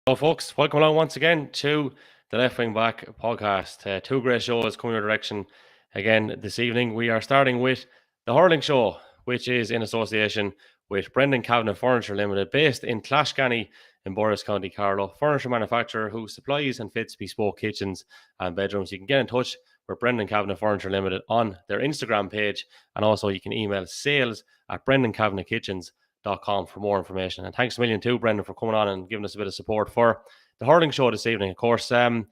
Hello, folks. Welcome along once again to the Left Wing Back podcast. Two great shows coming your direction again this evening. We are starting with the Hurling Show, which is in association with Brendan Kavanagh Furniture Limited, based in Clashganny in Boris County, Carlow. Furniture manufacturer who supplies and fits bespoke kitchens and bedrooms. You can get in touch with Brendan Kavanagh Furniture Limited on their Instagram page, and also you can email sales@brendankavanaghkitchens.com for more information. And thanks a million to Brendan for coming on and giving us a bit of support for the Hurling Show this evening. Of course, an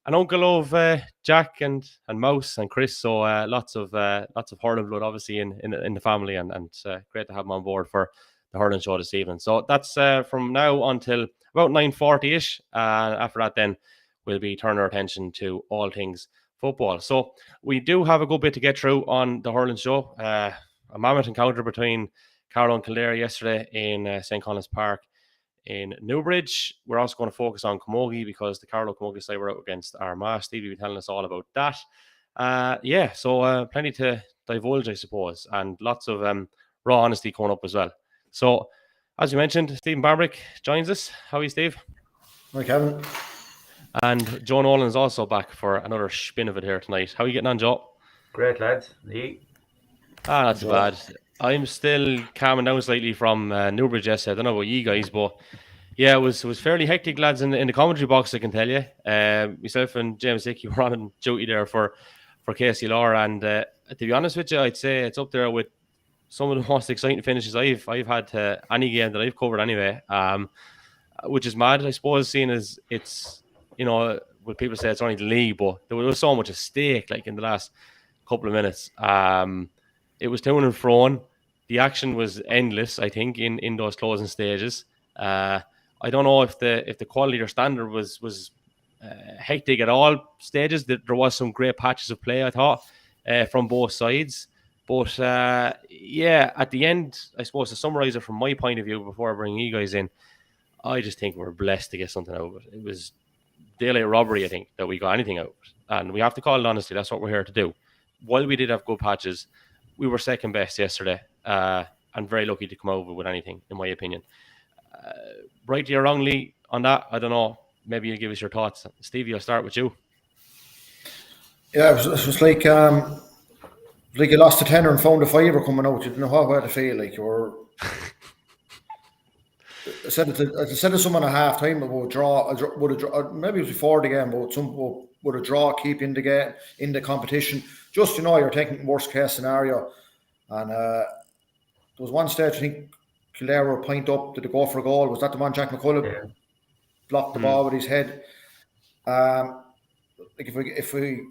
uncle of Jack and Mouse and Chris, so lots of hurling blood obviously in the family, and great to have him on board for the Hurling Show this evening. So that's from now until about 9:40ish. After that, then we'll be turning our attention to all things football. So we do have a good bit to get through on the Hurling Show. A mammoth encounter between Carlow and Kildare yesterday in St. Colins Park in Newbridge. We're also going to focus on Camogie because the Carlow Camogie side were out against Armagh. Steve will be telling us all about that. So plenty to divulge, I suppose, and lots of raw honesty coming up as well. So, as you mentioned, Stephen Barbrick joins us. How are you, Steve? Hi, Kevin. And Joe Nolan is also back for another spin of it here tonight. How are you getting on, Joe? Great, lads. Not too bad. I'm still calming down slightly from Newbridge yesterday. I don't know about you guys, but yeah, it was fairly hectic, lads, in the commentary box, I can tell you. Myself and James Hickey were on duty there for Casey Law, and to be honest with you, I'd say it's up there with some of the most exciting finishes I've had to any game that I've covered anyway. Which is mad, I suppose, seeing as it's, when people say it's only the league, but there was so much at stake, like in the last couple of minutes. It was to and fro. The action was endless, I think, in those closing stages. I don't know if the quality or standard was hectic at all stages. There was some great patches of play, I thought, from both sides. But at the end, I suppose to summarise it from my point of view before I bring you guys in, I just think we're blessed to get something out of it. It was daylight robbery, I think, that we got anything out of it. And we have to call it honesty. That's what we're here to do. While we did have good patches, we were second best yesterday, and very lucky to come over with anything, in my opinion. Rightly or wrongly on that, I don't know. Maybe you'll give us your thoughts. Stevie, I'll start with you. Yeah, it was like you lost a tenner and found a fiver coming out. You didn't know how to feel. Like you were. I said to someone at half time about draw. Maybe it was before the game, but would a draw keep in the game, in the competition. Just you're taking worst case scenario, and there was one stage I think Kildare were point up. Did they go for a goal? Was that the one Jack McCullough blocked the ball with his head? Like if we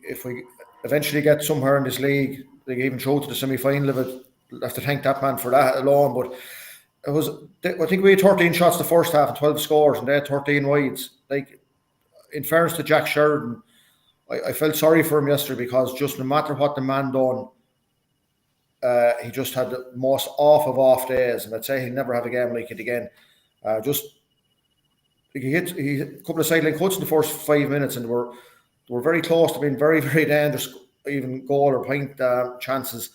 eventually get somewhere in this league, like even through to the semi-final of it, I have to thank that man for that alone. But it was, I think we had 13 shots the first half and 12 scores, and they had 13 wides. Like, in fairness to Jack Sheridan, I felt sorry for him yesterday because just no matter what the man done, he just had the most off days, and I'd say he'll never have a game like it again. He hit a couple of sideline cuts in the first 5 minutes, and we're very close to being very, very dangerous, even goal or point chances.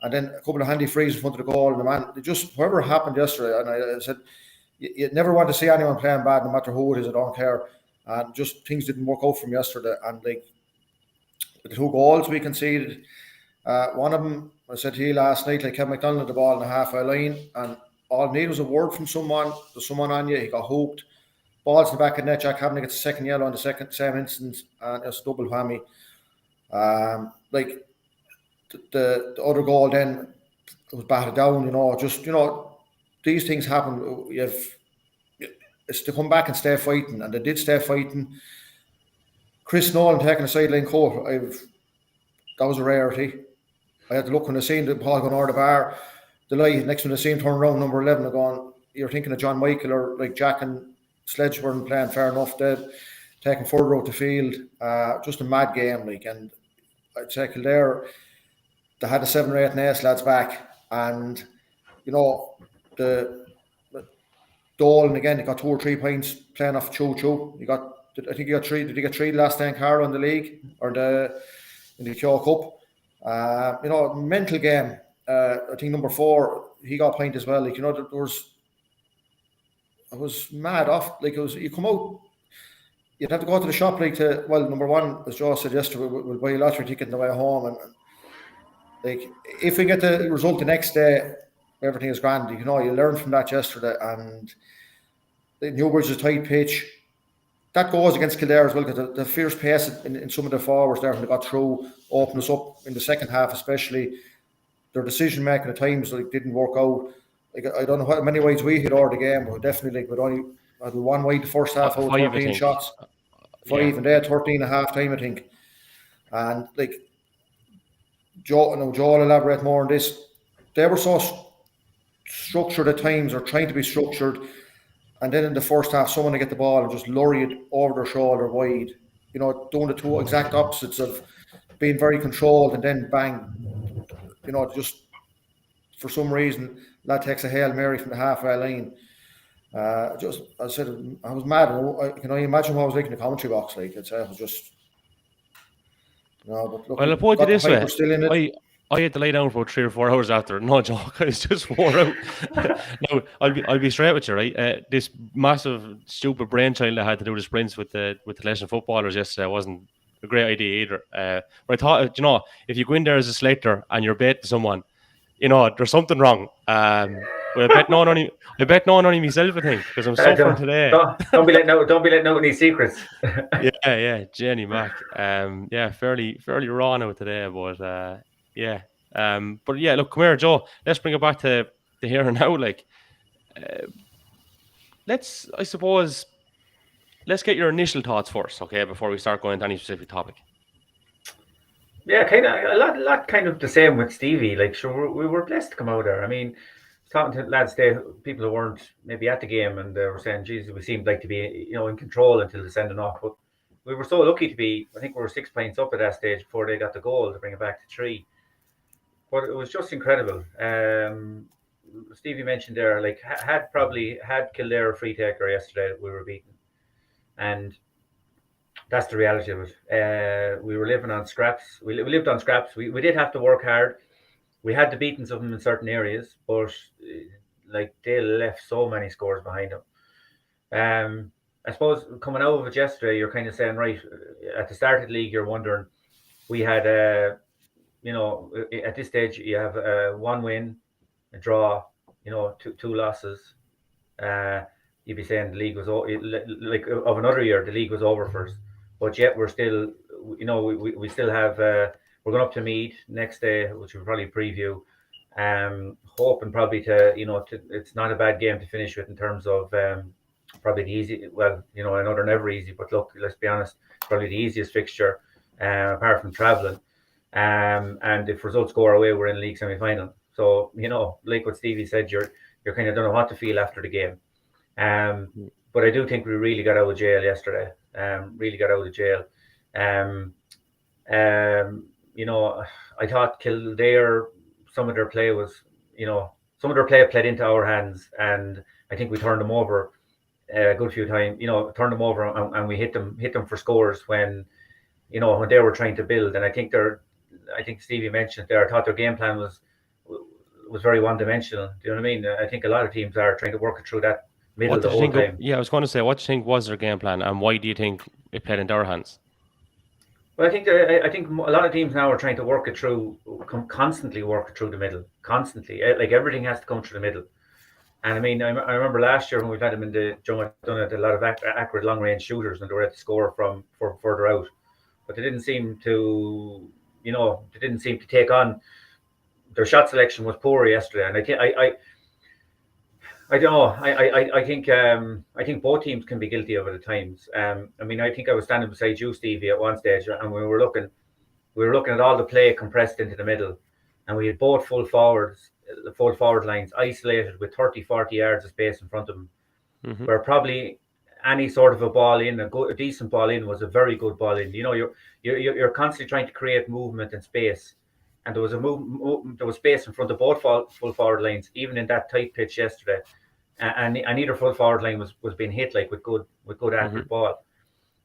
And then a couple of handy frees in front of the goal, and the man, whatever happened yesterday, and I said, you never want to see anyone playing bad, no matter who it is, I don't care. And just things didn't work out from yesterday. And like the 2 goals we conceded, one of them, I said to you last night, like Kevin McDonald had the ball in the halfway line, and all it needed was a word from someone. There's someone on you, he got hooked. Balls in the back of the net, Jack Kavanagh gets a second yellow on the same instance, and it's a double whammy. Like the other goal then was batted down, these things happen. It's to come back and stay fighting, and they did stay fighting. Chris Nolan taking a sideline cut, that was a rarity. I had to look when I seen the ball going over the bar. The light next when I seen turn around number 11, I'm going, you're thinking of John Michael or like Jack and Sledge weren't playing fair enough. They'd taken further out the field. Just a mad game, like, and I'd say Kildare, they had the 7 or 8 Naas lads back, and the Dolan again, he got 2 or 3 points playing off choo. I think he got 3. Did he get 3 last time Carlow in the league or in the Kyo Cup? Mental game. I think number 4, he got a point as well. Like, there was was mad off. Like, it was, you come out, you'd have to go to the shop, like, number one, as Joe said yesterday, we'll buy a lottery ticket on the way home, and like, if we get the result the next day, everything is grand. You know, you learned from that yesterday, and the Newbridge is a tight pitch. That goes against Kildare as well, because the fierce pace in some of the forwards there when they got through opened us up in the second half, especially. Their decision making at times like didn't work out. Like, I don't know how many wides we hit over the game, but definitely like, we'd only had one wide the first half out of 5, I 13 think. shots. Yeah. 5 and they had 13 at half time, I think. And like, Joe will elaborate more on this. They were so structured at times, or trying to be structured, and then in the first half, someone to get the ball and just lorry it over their shoulder wide. You know, doing the two exact opposites of being very controlled and then bang. You know, just for some reason, lad takes a Hail Mary from the halfway line. Just, I said, I was mad. Can I imagine what I was like in the commentary box? Like, it was just. No, but look, Well, I'll put it this way. Still in it. I had to lay down for about 3 or 4 hours after. No joke, I was just wore out. No, I'll be straight with you, right? This massive, stupid brainchild I had to do the sprints with the lesson footballers yesterday wasn't a great idea either. But I thought, you know, if you go in there as a selector and you're baiting someone, you know, there's something wrong. But I bet no one only myself, I think, because I'm suffering today. Don't be letting out any secrets. yeah, Jenny Mac. Yeah, fairly raw now today, but yeah. But yeah, look, come here, Joe. Let's bring it back to the here and now. Like, let's get your initial thoughts first, okay, before we start going into any specific topic. Yeah, kind of a lot kind of the same with Stevie. Like, sure, we were blessed to come out there. I mean, talking to lads there, people who weren't maybe at the game, and they were saying, "Jesus, we seemed like to be, you know, in control until the sending off." But we were so lucky to be. I think we were 6 points up at that stage before they got the goal to bring it back to 3. But it was just incredible. Stevie mentioned there, like, had Kildare a free taker yesterday, we were beaten, and that's the reality of it. We were living on scraps. We lived on scraps. We did have to work hard. We had the beatings of them in certain areas, but like, they left so many scores behind them. I suppose coming out of it yesterday, you're kind of saying, right, at the start of the league, you're wondering, we had you know, at this stage, you have 1 win, a draw, you know, two losses. You'd be saying the league was like of another year, the league was over first, but yet we're still, you know, we still have. We're going up to Meath next day, which we'll probably preview. Hoping probably it's not a bad game to finish with in terms of probably the easy. Well, you know, I know they're never easy, but look, let's be honest, probably the easiest fixture apart from travelling. And if results go our way, we're in league semi-final. So, you know, like what Stevie said, you're kind of don't know what to feel after the game. But I do think we really got out of jail yesterday. You know, I thought Kildare, some of their play played into our hands, and I think we turned them over a good few times. You know, turned them over, and we hit them for scores when they were trying to build. And I think Stevie mentioned there, I thought their game plan was very one-dimensional. Do you know what I mean? I think a lot of teams are trying to work it through that middle the whole time. I was going to say, what do you think was their game plan, and why do you think it played into our hands? Well, I think a lot of teams now are trying to work it through, constantly work it through the middle, constantly. Like, everything has to come through the middle. And I mean, I remember last year when we've had them in the Joe done a lot of accurate long-range shooters, and they were at the score from further out, but they didn't seem to, take on. Their shot selection was poor yesterday, and I don't know. I think both teams can be guilty of it at times. I mean, I think I was standing beside you, Stevie, at one stage, and we were looking at all the play compressed into the middle, and we had both full forward lines isolated with 30-40 yards of space in front of them, where probably any sort of a ball in, a decent ball in, was a very good ball in. You know, you're constantly trying to create movement and space, and there was there was space in front of both full forward lines, even in that tight pitch yesterday. And either full forward line was being hit, like, with good accurate ball.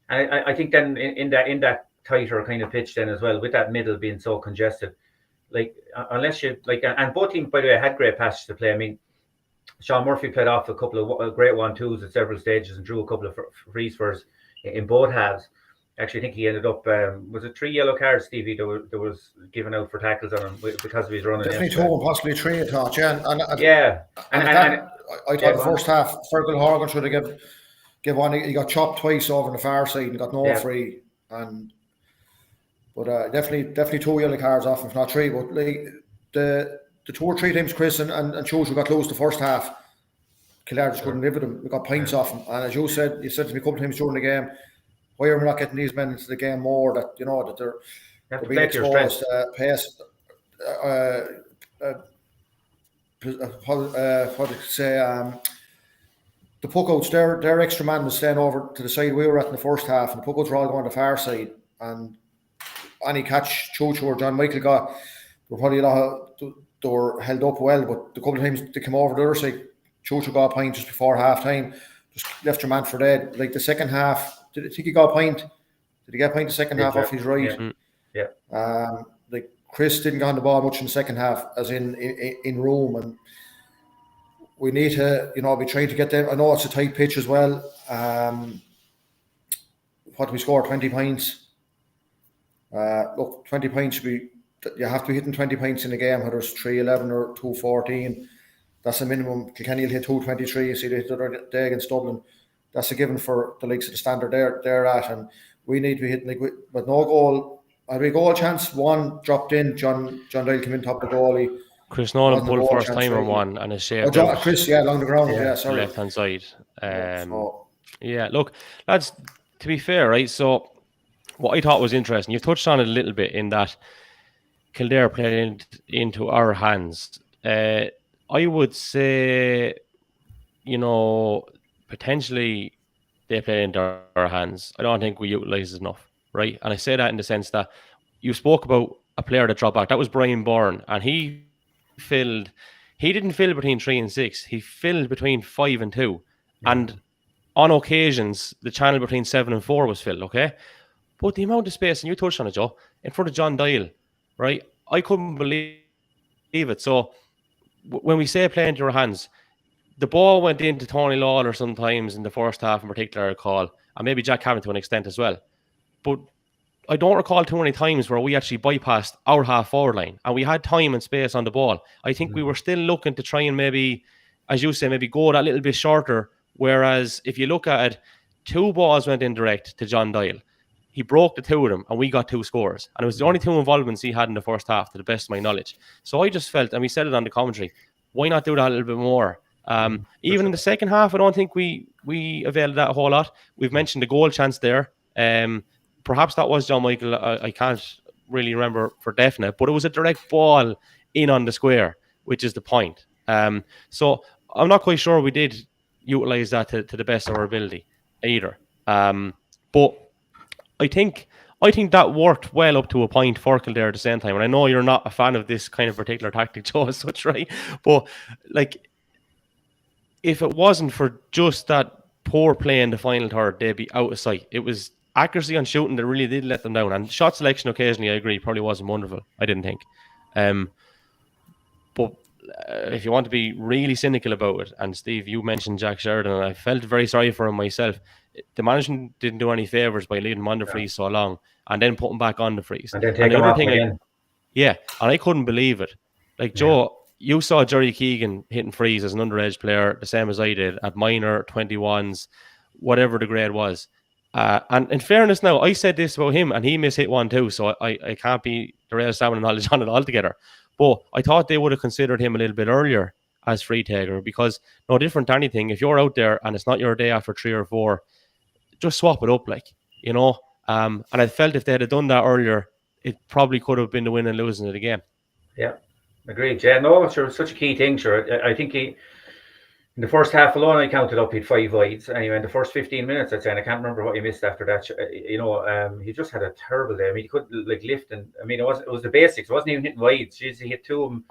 And I think then in that tighter kind of pitch then as well, with that middle being so congested, like, unless you like, and both teams, by the way, had great passes to play. I mean, Sean Murphy played off a couple of great 1-2s at several stages and drew a couple of frees for us in both halves. Actually, I think he ended up, was it 3 yellow cards, Stevie, that was given out for tackles on him because of his running. Definitely 2 and possibly 3, I thought, yeah. I thought the first half, Fergal Horgan should have give one. He got chopped twice over on the far side and got no free. But definitely 2 yellow cards off him, if not 3. But like the 2 or 3 times Chris and Choshu got close the first half, Kildare just couldn't live with him. We got points off him. And as you said to me a couple of times during the game, why are we not getting these men into the game more? That that they're being exposed, pace. What did you say? The puckouts, their extra man was staying over to the side we were at in the first half, and the puckouts were all going to the far side. And any catch Chocho or John Michael got, they were held up well, but the couple of times they came over the other side, Chocho got a point just before half time, just left your man for dead. Like the second half, did I think he got a point? Did he get a point the second half off his right? Yeah. Like Chris didn't get on the ball much in the second half, as in room, and we need to, be trying to get them. I know it's a tight pitch as well. What we scored 20 points. Look, 20 points should be. You have to be hitting 20 points in a game, whether it's 3-11 or 2-14. That's a minimum. Kilkenny will hit 2-23. You see they hit the other day against Dublin. That's a given for the likes of the standard they're at, and we need to be hitting with no goal. Had we a goal chance? One dropped in. John Doyle came in top of the goalie. Chris Nolan pulled first time on one and a shaved Chris, along the ground, sorry. Left hand side. Look, lads, to be fair, right? So, what I thought was interesting, you've touched on it a little bit in that Kildare played into our hands. I would say, potentially they played into our hands. I don't think we utilised enough, right? And I say that in the sense that you spoke about a player that dropped back. That was Brian Byrne, and he didn't fill between 3 and 6. He filled between 5 and 2. And on occasions, the channel between 7 and 4 was filled, okay? But the amount of space, and you touched on it, Joe, in front of John Doyle, right? I couldn't believe it. So when we say play into your hands, the ball went into Tony Lawler sometimes in the first half in particular, I recall, and maybe Jack Cavan to an extent as well. But I don't recall too many times where we actually bypassed our half-forward line and we had time and space on the ball. I think we were still looking to try and maybe, as you say, maybe go that little bit shorter. Whereas if you look at it, 2 balls went in direct to John Doyle. He broke the 2 of them and we got 2 scores. And it was the only 2 involvements he had in the first half, to the best of my knowledge. So I just felt, and we said it on the commentary, why not do that a little bit more? Even in the second half, I don't think we availed that a whole lot. We've mentioned the goal chance there. Perhaps that was John Michael. I can't really remember for definite, but it was a direct ball in on the square, which is the point. So I'm not quite sure we did utilise that to the best of our ability either. But I think that worked well up to a point for Kildare at the same time. And I know you're not a fan of this kind of particular tactic, Joe, as such, right? But like, if it wasn't for just that poor play in the final third, they'd be out of sight. It was accuracy on shooting that really did let them down, and shot selection occasionally, I agree, probably wasn't wonderful. I didn't think. But if you want to be really cynical about it, and Steve, you mentioned Jack Sheridan, and I felt very sorry for him myself. The management didn't do any favours by leaving him on the freeze so long, and then put him back on the freeze. And then take him off again. And I couldn't believe it. Like, Joe, you saw Jerry Keegan hitting freeze as an underage player, the same as I did, at minor 21s, whatever the grade was. And in fairness now, I said this about him, and he mishit one too, so I can't be the real salmon knowledge on it altogether. But I thought they would have considered him a little bit earlier as free taker, because no different to anything, if you're out there and it's not your day after 3 or 4, just swap it up, and I felt if they had done that earlier, it probably could have been the win and losing of the game. Yeah, agreed. Yeah, no, sure, such a key thing. Sure, I think in the first half alone, I counted up he'd 5 wides. Anyway, in the first 15 minutes, I'd say, and I can't remember what he missed after that. He just had a terrible day. I mean, he couldn't lift, and I mean, it was the basics. It wasn't even hitting wides. Jeez, he hit 2 of them.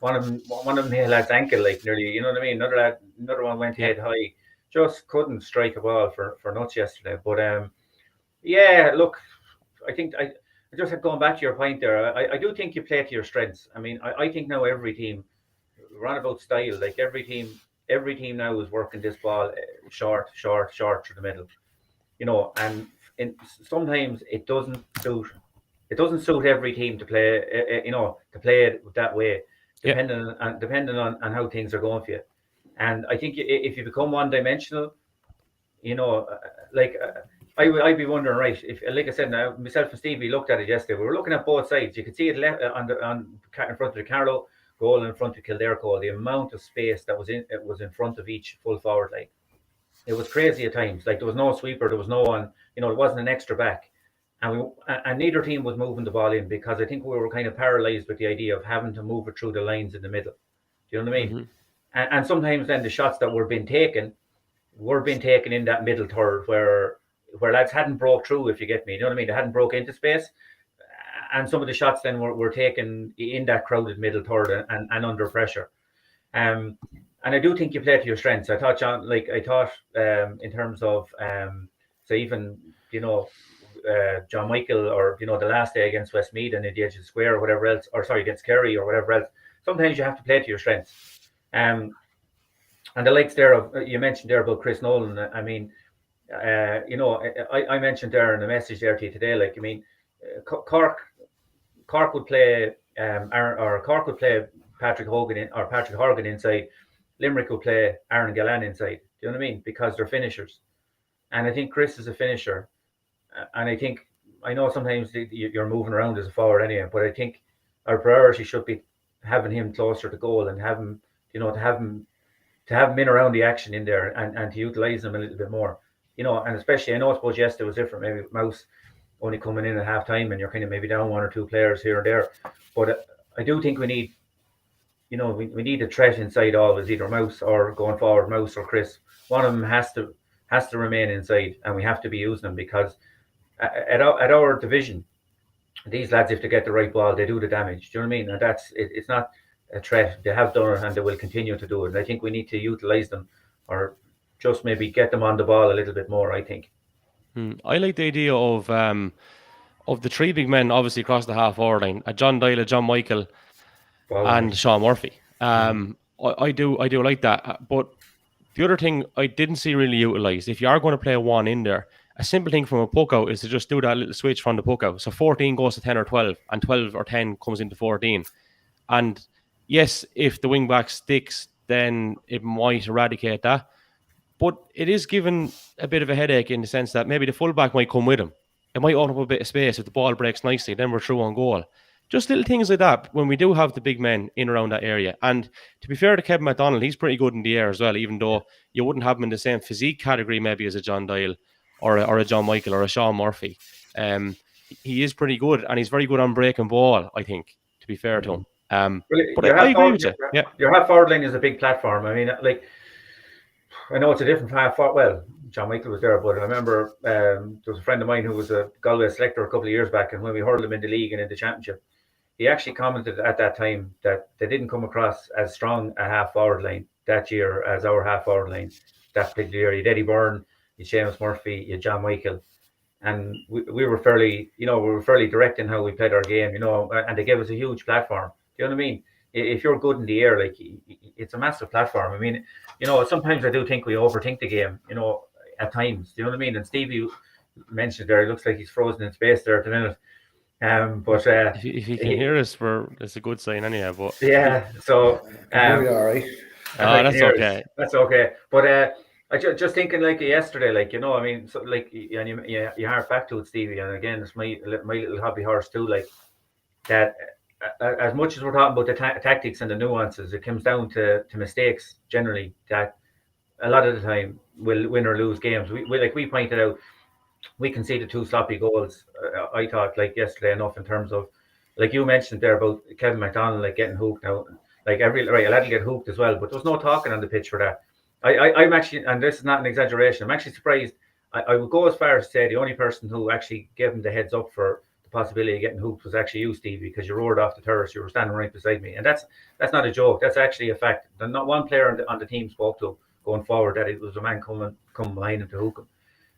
One of them hit lad's ankle, nearly. You know what I mean? Another one went head high. Just couldn't strike a ball for nuts yesterday. But look, I think I just had going back to your point there. I do think you play to your strengths. I mean, I think now every team, run about style, like every team every team now is working this ball short through the middle, and sometimes it doesn't suit. It doesn't suit every team to play, to play it that way, Yeah. depending on how things are going for you. And I think if you become one-dimensional, like I'd be wondering, right? If, like I said, now myself and Stevie looked at it yesterday. We were looking at both sides. You could see it left in front of the Carlow goal and in front of Kildare goal. The amount of space that was in front of each full forward line. It was crazy at times. Like there was no sweeper, there was no one. There wasn't an extra back, and neither team was moving the ball in because I think we were kind of paralysed with the idea of having to move it through the lines in the middle. Do you know what I mean? Mhm. And sometimes then the shots that were being taken in that middle third where lads hadn't broke through, if you get me. You know what I mean? They hadn't broke into space. And some of the shots then were taken in that crowded middle third and under pressure. And I do think you play to your strengths. I thought, John, in terms of, so even, John Michael or, the last day against Westmeath and in the edge of the square or whatever else, or sorry, against Kerry or whatever else, sometimes you have to play to your strengths. And the likes there of, you mentioned there about Chris Nolan. I mean, I mentioned there in the message there to you today, like, I mean, Cork would play, Cork would play Patrick Horgan inside. Limerick will play Aaron Gallan inside. Do you know what I mean? Because they're finishers. And I think Chris is a finisher. And I know sometimes you're moving around as a forward anyway, but I think our priority should be having him closer to goal and have him, to have him in around the action in there and to utilise him a little bit more. And especially, I suppose yesterday was different. Maybe Mouse only coming in at half time and you're kind of maybe down one or two players here and there. But I do think we need, we need a threat inside always, either Mouse or going forward, Mouse or Chris. One of them has to remain inside, and we have to be using them because at our division, these lads, if they get the right ball, they do the damage. Do you know what I mean? And it's not a threat. They have done it and they will continue to do it. And I think we need to utilise them or just maybe get them on the ball a little bit more, I think. I like the idea of the three big men, obviously across the half forward line: John Doyle, John Michael, and Sean Murphy. I do like that. But the other thing I didn't see really utilised, if you are going to play one in there, a simple thing from a puck out is to just do that little switch from the puck out. So 14 goes to 10 or 12, and 12 or 10 comes into 14. And yes, if the wing back sticks, then it might eradicate that. But it is given a bit of a headache in the sense that maybe the fullback might come with him. It might open up a bit of space if the ball breaks nicely. Then we're through on goal. Just little things like that when we do have the big men in around that area. And to be fair to Kevin McDonald, he's pretty good in the air as well, even though you wouldn't have him in the same physique category maybe as a John Doyle or a John Michael or a Sean Murphy. He is pretty good, and he's very good on breaking ball, I think, to be fair to him. But I agree with you. Yeah. Your half forward line is a big platform. I mean, like, I know it's a different half forward. Well, John Michael was there, but I remember there was a friend of mine who was a Galway selector a couple of years back, and when we hurled him in the league and in the championship, he actually commented at that time that they didn't come across as strong a half forward line that year as our half forward line that particular year. You had Eddie Byrne, you had Seamus Murphy, you had John Michael, and we were fairly direct in how we played our game, and they gave us a huge platform. Do you know what I mean? If you're good in the air, like, it's a massive platform. I mean, sometimes I do think we overthink the game, at times. Do you know what I mean? And Stevie mentioned there, it looks like he's frozen in space there at the minute. But if he can hear us, that's a good sign anyhow. But yeah, so all right. That's okay. That's okay. But I just thinking like yesterday, like, I mean, so like, and you hark back to it, Stevie, and again, it's my little hobby horse too. Like that, as much as we're talking about the tactics and the nuances, it comes down to mistakes generally. That a lot of the time will win or lose games. We pointed out, we conceded 2 sloppy goals. I thought, like yesterday, enough in terms of, like you mentioned there about Kevin McDonald, like getting hooked now. Like a lad will get hooked as well, but there was no talking on the pitch for that. I'm actually, and this is not an exaggeration, I'm actually surprised. I would go as far as to say the only person who actually gave him the heads up for the possibility of getting hooked was actually you, Steve, because you roared off the terrace. You were standing right beside me, and that's not a joke. That's actually a fact. Not one player on the team spoke to him going forward that it was a man coming behind him to hook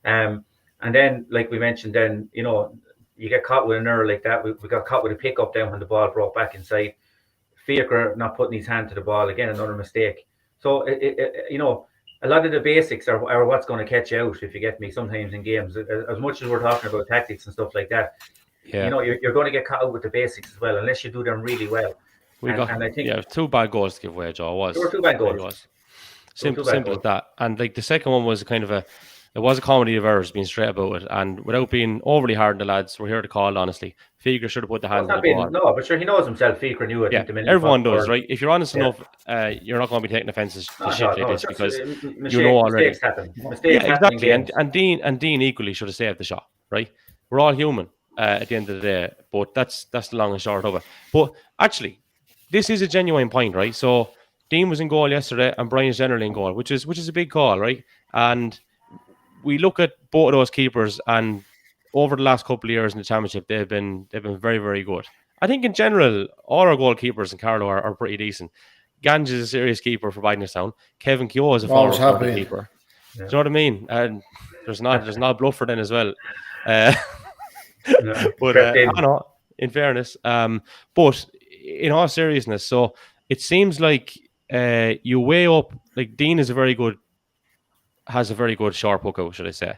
him. And then, like we mentioned, then, you get caught with an error like that. We got caught with a pickup then when the ball brought back inside. Fiacre not putting his hand to the ball, again, another mistake. So a lot of the basics are what's going to catch you out, if you get me. Sometimes in games, as much as we're talking about tactics and stuff like that, Yeah, you're going to get caught out with the basics as well, unless you do them really well. we got And I think 2 bad goals to give away, Joe. It there were was. two bad It really goals. was. There were two bad Simple as goals. that. And like the second one was kind of it was a comedy of errors, being straight about it, and without being overly hard on the lads. We're here to call, honestly. Figur should have put the Well, hands it's on not the ball. being no, but sure, he knows himself. Faker knew it. Yeah, The minute everyone does, right? If you're honest Yeah. enough, you're not going to be taking offences to No, shit like no, this just, because mistake, you know already. mistakes happen. Yeah, Mistakes happen in exactly. games. And Dean equally should have saved the shot, right? We're all human at the end of the day, but that's the long and short of it. But actually, this is a genuine point, right? So Dean was in goal yesterday, and Brian's generally in goal, which is a big call, right? And we look at both of those keepers, and over the last couple of years in the championship, they've been very, very good. I think in general, all our goalkeepers in Carlo are pretty decent. Ganj is a serious keeper for Bidingstown. Kevin Keogh is a former Always have county been. keeper. Yeah. Do you know what I mean? And there's not bluff for them as well. But I don't know, in fairness. But in all seriousness, so it seems like you weigh up, like Dean is has a very good sharp hook out, should I say.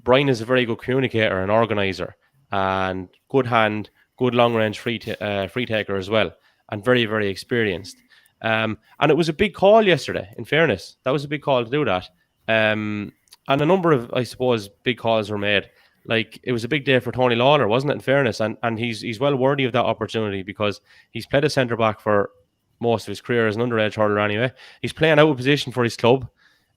Brian is a very good communicator and organizer, and good hand, good long range free taker as well, and very, very experienced. And it was a big call yesterday. In fairness, that was a big call to do that. And a number of, I suppose, big calls were made. Like, it was a big day for Tony Lawler, wasn't it? In fairness, and he's well worthy of that opportunity, because he's played a centre back for most of his career as an underage hurler. Anyway, he's playing out of position for his club,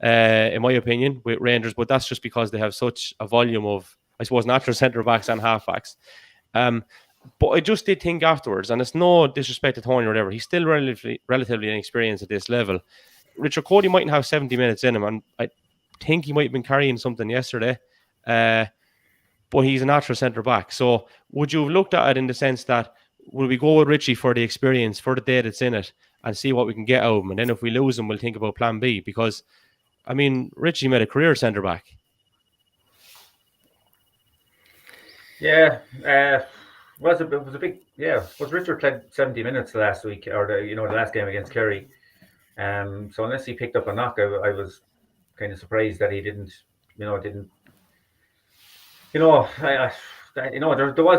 in my opinion, with Rangers, but that's just because they have such a volume of, I suppose, natural centre backs and half backs. But I just did think afterwards, and it's no disrespect to Tony or whatever, he's still relatively inexperienced at this level. Richard Cody mightn't have 70 minutes in him, and I think he might have been carrying something yesterday. But he's a natural centre back. So would you have looked at it in the sense that, will we go with Richie for the experience, for the day that's in it, and see what we can get out of him? And then if we lose him, we'll think about plan B. Because, I mean, Richie made a career centre back. Yeah, it was a big, yeah. Was Richard played 70 minutes last week, or the last game against Kerry? So unless he picked up a knock, I was kind of surprised that he didn't. There was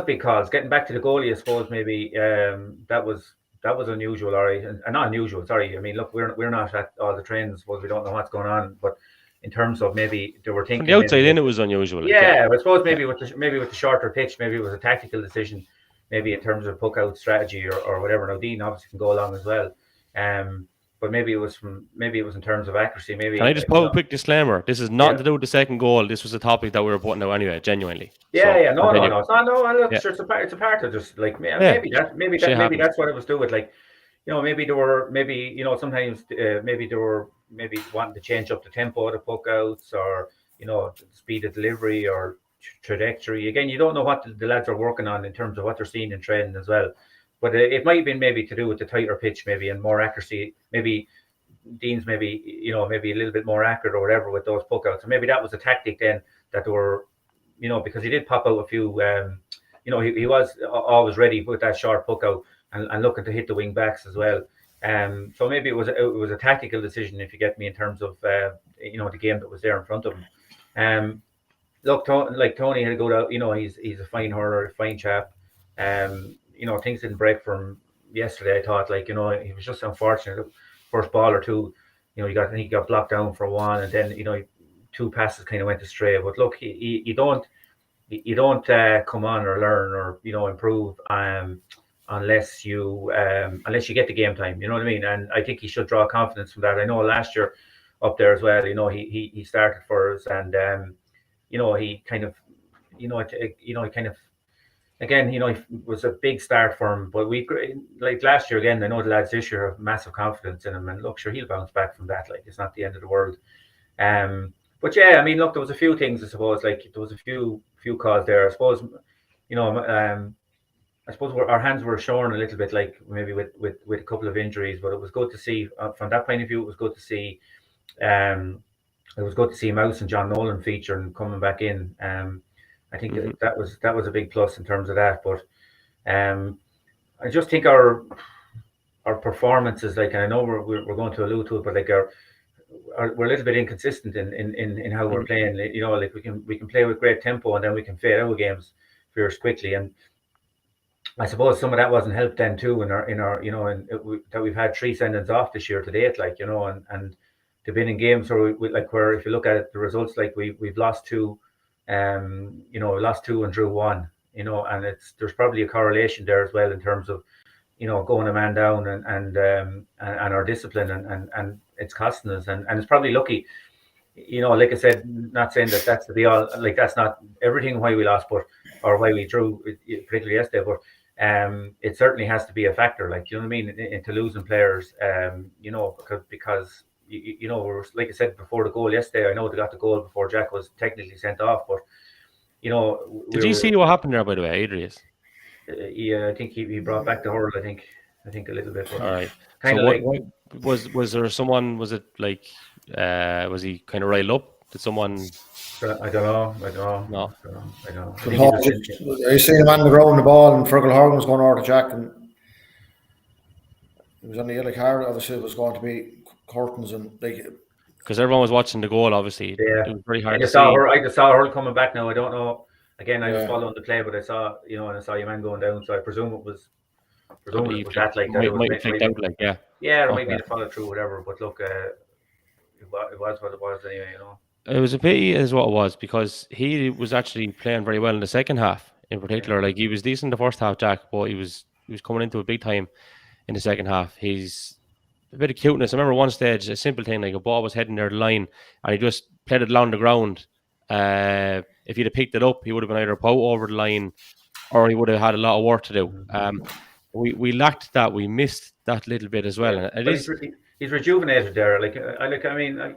big calls. Getting back to the goalie, I suppose maybe that was unusual, all right, and not unusual. Sorry, I mean, look, we're not at all the trains. I suppose we don't know what's going on, but in terms of maybe they were thinking from the outside in, it was unusual. Yeah, I suppose maybe with the shorter pitch, maybe it was a tactical decision, maybe in terms of puck out strategy or whatever. Now Dean obviously can go along as well. But maybe it was in terms of accuracy. Maybe. Can I just put a quick disclaimer? This is nothing to do with the second goal. This was a topic that we were putting out anyway, genuinely. Yeah. No. Look, sure, it's a part of just like maybe that's what it was doing. Like, maybe there were sometimes maybe there were wanting to change up the tempo of the puck outs, or the speed of delivery or trajectory. Again, you don't know what the lads are working on in terms of what they're seeing in training as well. But it might have been maybe to do with the tighter pitch, maybe, and more accuracy. Maybe Dean's maybe a little bit more accurate or whatever with those puck outs. So maybe that was a tactic then, that they were, because he did pop out a few. He was always ready with that short puck out and looking to hit the wing backs as well. So maybe it was a tactical decision, if you get me, in terms of the game that was there in front of him. Look, Tony had to go out. He's a fine hurler, a fine chap. Things didn't break for him yesterday. I thought, he was just unfortunate. First ball or two, he got blocked down for one, and then two passes kind of went astray. But look, you don't come on or learn or improve unless you get the game time. You know what I mean? And I think he should draw confidence from that. I know last year up there as well. He started for us, and he kind of again, it was a big start for him. But we, like last year again, I know the lads this year have massive confidence in him, and look, sure, he'll bounce back from that. Like, it's not the end of the world. But yeah, I mean, look, there was a few things, I suppose. Like, there was a few calls there. I suppose, I suppose our hands were shorn a little bit, like maybe with a couple of injuries. But it was good to see from that point of view. It was good to see. It was good to see Mouse and John Nolan feature and coming back in. I think that was a big plus in terms of that. But I just think our performances, like, and I know we're going to allude to it, but like we're a little bit inconsistent in how we're playing. You know, like we can play with great tempo and then we can fade out of games very quickly. And I suppose some of that wasn't helped then too in our you know that we've had 3 sendings off this year to date, like, you know, and to been in games where we like, where if you look at it, the results, like we've lost two, you know, lost two and drew one, you know, and there's probably a correlation there as well in terms of, you know, going a man down and our discipline, and it's costing us, and it's probably lucky, you know, like I said, not saying that that's the be all, like that's not everything why we lost, but or why we drew, particularly yesterday, but it certainly has to be a factor, like, you know what I mean, into losing players, you know, because you know, like I said before the goal yesterday, I know they got the goal before Jack was technically sent off, but you know, Did you see what happened there, by the way, Adrian? yeah, I think he brought back the hurl. I think a little bit, but All right. So kind of what, like, was there someone? Was it like was he kind of riled up? Did someone? I don't know. I don't know. No. I don't know. I But think he just. I seen him on the ground the ball, and Fergal Horgan was going over to Jack, and it was on the yellow card. Obviously, it was going to be curtains, and like, Because everyone was watching the goal. Obviously, Yeah, it was very I hard to just see. saw her. I just saw her coming back now. I don't know. Again, I was Yeah. following the play, but I saw, you know, and I saw your man going down. So I presume it was Probably that, like, that it was might flicked out. Like, yeah. yeah, or maybe Okay. the follow through, whatever. But look, it was what it was anyway. You know. It was a pity, is what it was, because he was actually playing very well in the second half. In particular, like he was decent in the first half, Jack, but he was coming into a big time in the second half. He's a bit of cuteness. I remember one stage, a simple thing like a ball was heading near the line, and he just played it along the ground. If he'd have picked it up, he would have been either put over the line, or he would have had a lot of work to do. We lacked that. We missed that little bit as well. Yeah, And it but is. he's rejuvenated there. Like I mean,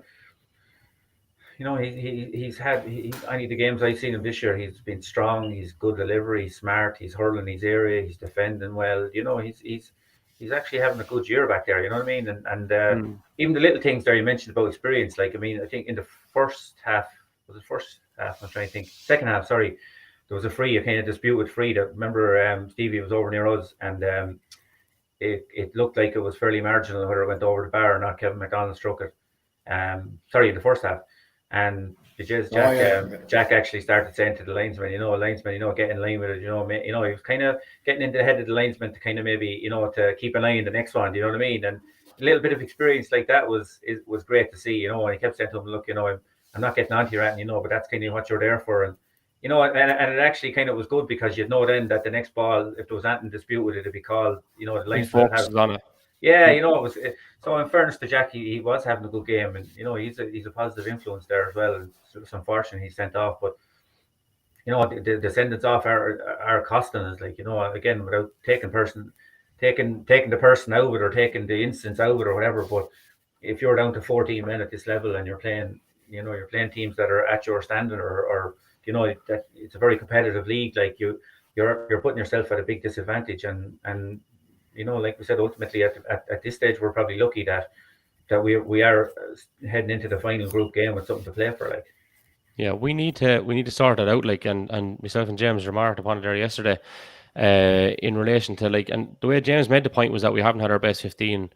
you know, he's had any of the games I've seen him this year, he's been strong. He's good delivery. He's smart. He's hurling his area. He's defending well. You know, he's actually having a good year back there. You know what I mean? And even the little things there you mentioned about experience. Like, I mean, I think in the first half, was it first half? I'm trying to think. Second half, sorry. There was a kind of disputed free that, remember, Stevie was over near us, and it looked like it was fairly marginal whether it went over the bar or not. Kevin McDonald struck it. Sorry, in the first half. And Jack actually started saying to the linesman, you know, get in line with it, you know, he was kind of getting into the head of the linesman to kind of maybe, you know, to keep an eye on the next one, you know what I mean? And a little bit of experience like that was great to see, you know. And he kept saying to him, look, you know, I'm not getting onto your rat, you know, but that's kind of what you're there for. And you know, and it actually kind of was good, because you'd know then that the next ball, if there was anything dispute with it, it'd be called, you know, the linesman Focuses on it. yeah, you know, it was. So in fairness to Jack, he was having a good game, and you know, he's a positive influence there as well. And it's unfortunate he's sent off, but you know, the sentence off are costing us. Like, you know, again, without taking the person out of it, or taking the instance out of it, or whatever. But if you're down to 14 men at this level and you're playing, you know, you're playing teams that are at your standing, or you know, that it's a very competitive league. Like, you're putting yourself at a big disadvantage, and you know, like we said, ultimately at this stage, we're probably lucky that we are heading into the final group game with something to play for. Like, yeah, we need to sort it out. Like, and myself and James remarked upon it there yesterday, in relation to, like, and the way James made the point was that we haven't had our best 15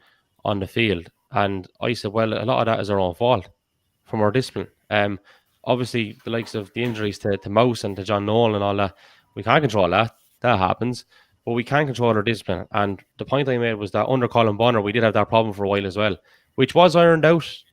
on the field, and I said, well, a lot of that is our own fault from our discipline. Obviously, the likes of the injuries to Mouse and to John Nolan and all that, we can't control that. That happens. But we can control our discipline. And the point I made was that under Colin Bonner, we did have that problem for a while as well, which was ironed out.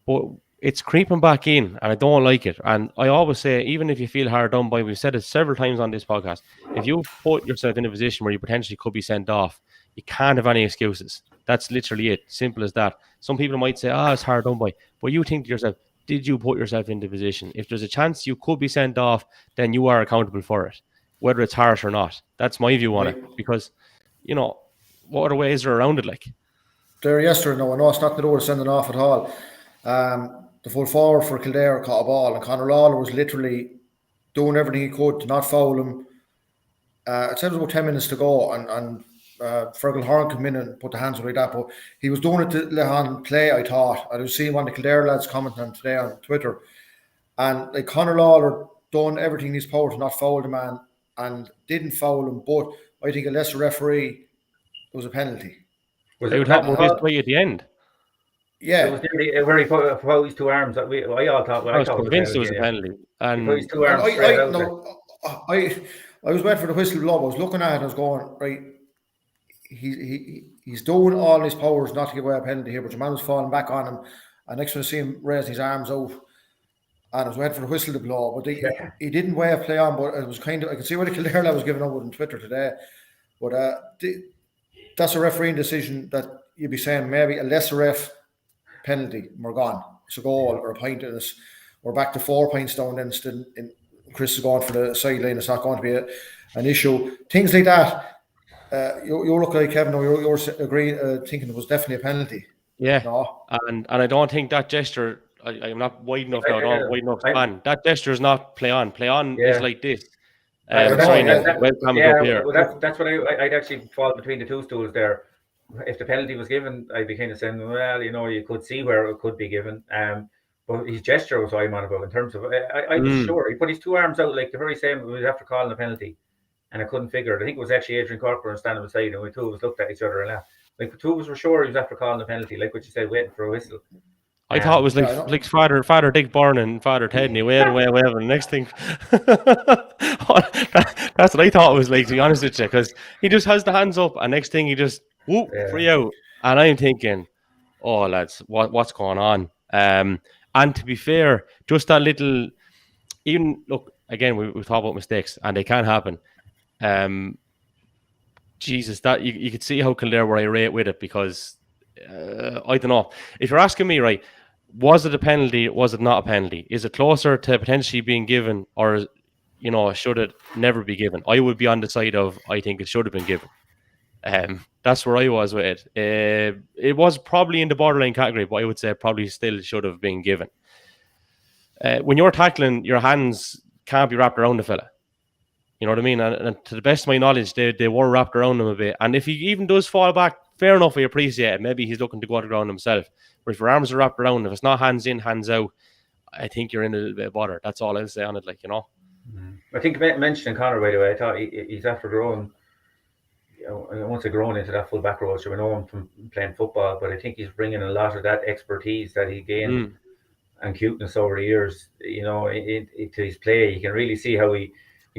But it's creeping back in, and I don't like it. And I always say, even if you feel hard done by, we've said it several times on this podcast, if you put yourself in a position where you potentially could be sent off, you can't have any excuses. That's literally it. Simple as that. Some people might say, it's hard done by. But you think to yourself, did you put yourself in the position? If there's a chance you could be sent off, then you are accountable for it, whether it's harsh or not. That's my view on it. Because, you know, what other ways are around it? Like, there yesterday, no, I know it's not to do with sending off at all. The full forward for Kildare caught a ball, and Conor Lawler was literally doing everything he could to not foul him. It said it was about 10 minutes to go, and Fergal Horn came in and put the hands away that, but he was doing it to let on play, I thought. I was seeing one of the Kildare lads commenting on today on Twitter, and like, Conor Lawler done everything in his power to not foul the man, and didn't foul him. But I think a lesser referee it was a penalty. Was I it would not talk about this right at the end. It was Yeah, nearly where he put his two arms. I all thought. Well, I I was thought it was a convinced it penalty. was a Yeah. penalty. He put his And two and arms straight I out there. no, I was waiting for the whistle to blow. I was looking at it and I was going, right, he's doing all his powers not to give away a penalty here, but the man was falling back on him, and next time I see him raise his arms out, and I was waiting for the whistle to blow, but he didn't weigh a play on, but it was kind of, I can see why the Kildare lad was giving up on Twitter today, but that's a refereeing decision that you'd be saying maybe a lesser ref penalty, and we're gone. It's a goal or a point, and we're back to 4 points down. Then Chris is going for the sideline. It's not going to be an issue. Things like that. You look like Kevin. You're agreeing, thinking it was definitely a penalty. yeah, No, and I don't think that gesture. I'm not wide enough now. I don't wide enough I- span. That gesture is not play on. Play on Yeah. is like this. I know, Trying yeah. to webcam it Yeah, up here. well, that's what I'd actually fall between the two stools there. If the penalty was given, I'd be kind of saying, well, you could see where it could be given. But his gesture was what I'm on about in terms of. I was sure he put his two arms out like the very same. We was after calling a penalty, and I couldn't figure it. I think it was actually Adrian Corcoran standing beside, and we two of us looked at each other and laughed. Like the two of us were sure he was after calling a penalty, like what you said, waiting for a whistle. I thought it was like Father Dick Byrne and Father Ted, and he waved and waved. And the next thing, that's what I thought it was like. To be honest with you, because he just has the hands up, and next thing he just free out, and I'm thinking, oh lads, what's going on? And to be fair, just that little, even look again, we talk about mistakes, and they can happen. Jesus, that you could see how Kildare were irate with it because I don't know. If you're asking me, right, was it a penalty? Was it not a penalty? Is it closer to potentially being given, or should it never be given? I would be on the side of I think it should have been given. That's where I was with it. It was probably in the borderline category, but I would say probably still should have been given. When you're tackling, your hands can't be wrapped around the fella. You know what I mean? And to the best of my knowledge, they were wrapped around him a bit. And if he even does fall back, fair enough, I appreciate it. Maybe he's looking to go to the ground himself. But if your arms are wrapped around, if it's not hands in, hands out, I think you're in a little bit of bother. That's all I'll say on it, I think mentioning Connor, by the way, I thought he's after growing. Once he grown into that full back role, so we know him from playing football, but I think he's bringing a lot of that expertise that he gained and cuteness over the years, into his play. You can really see how he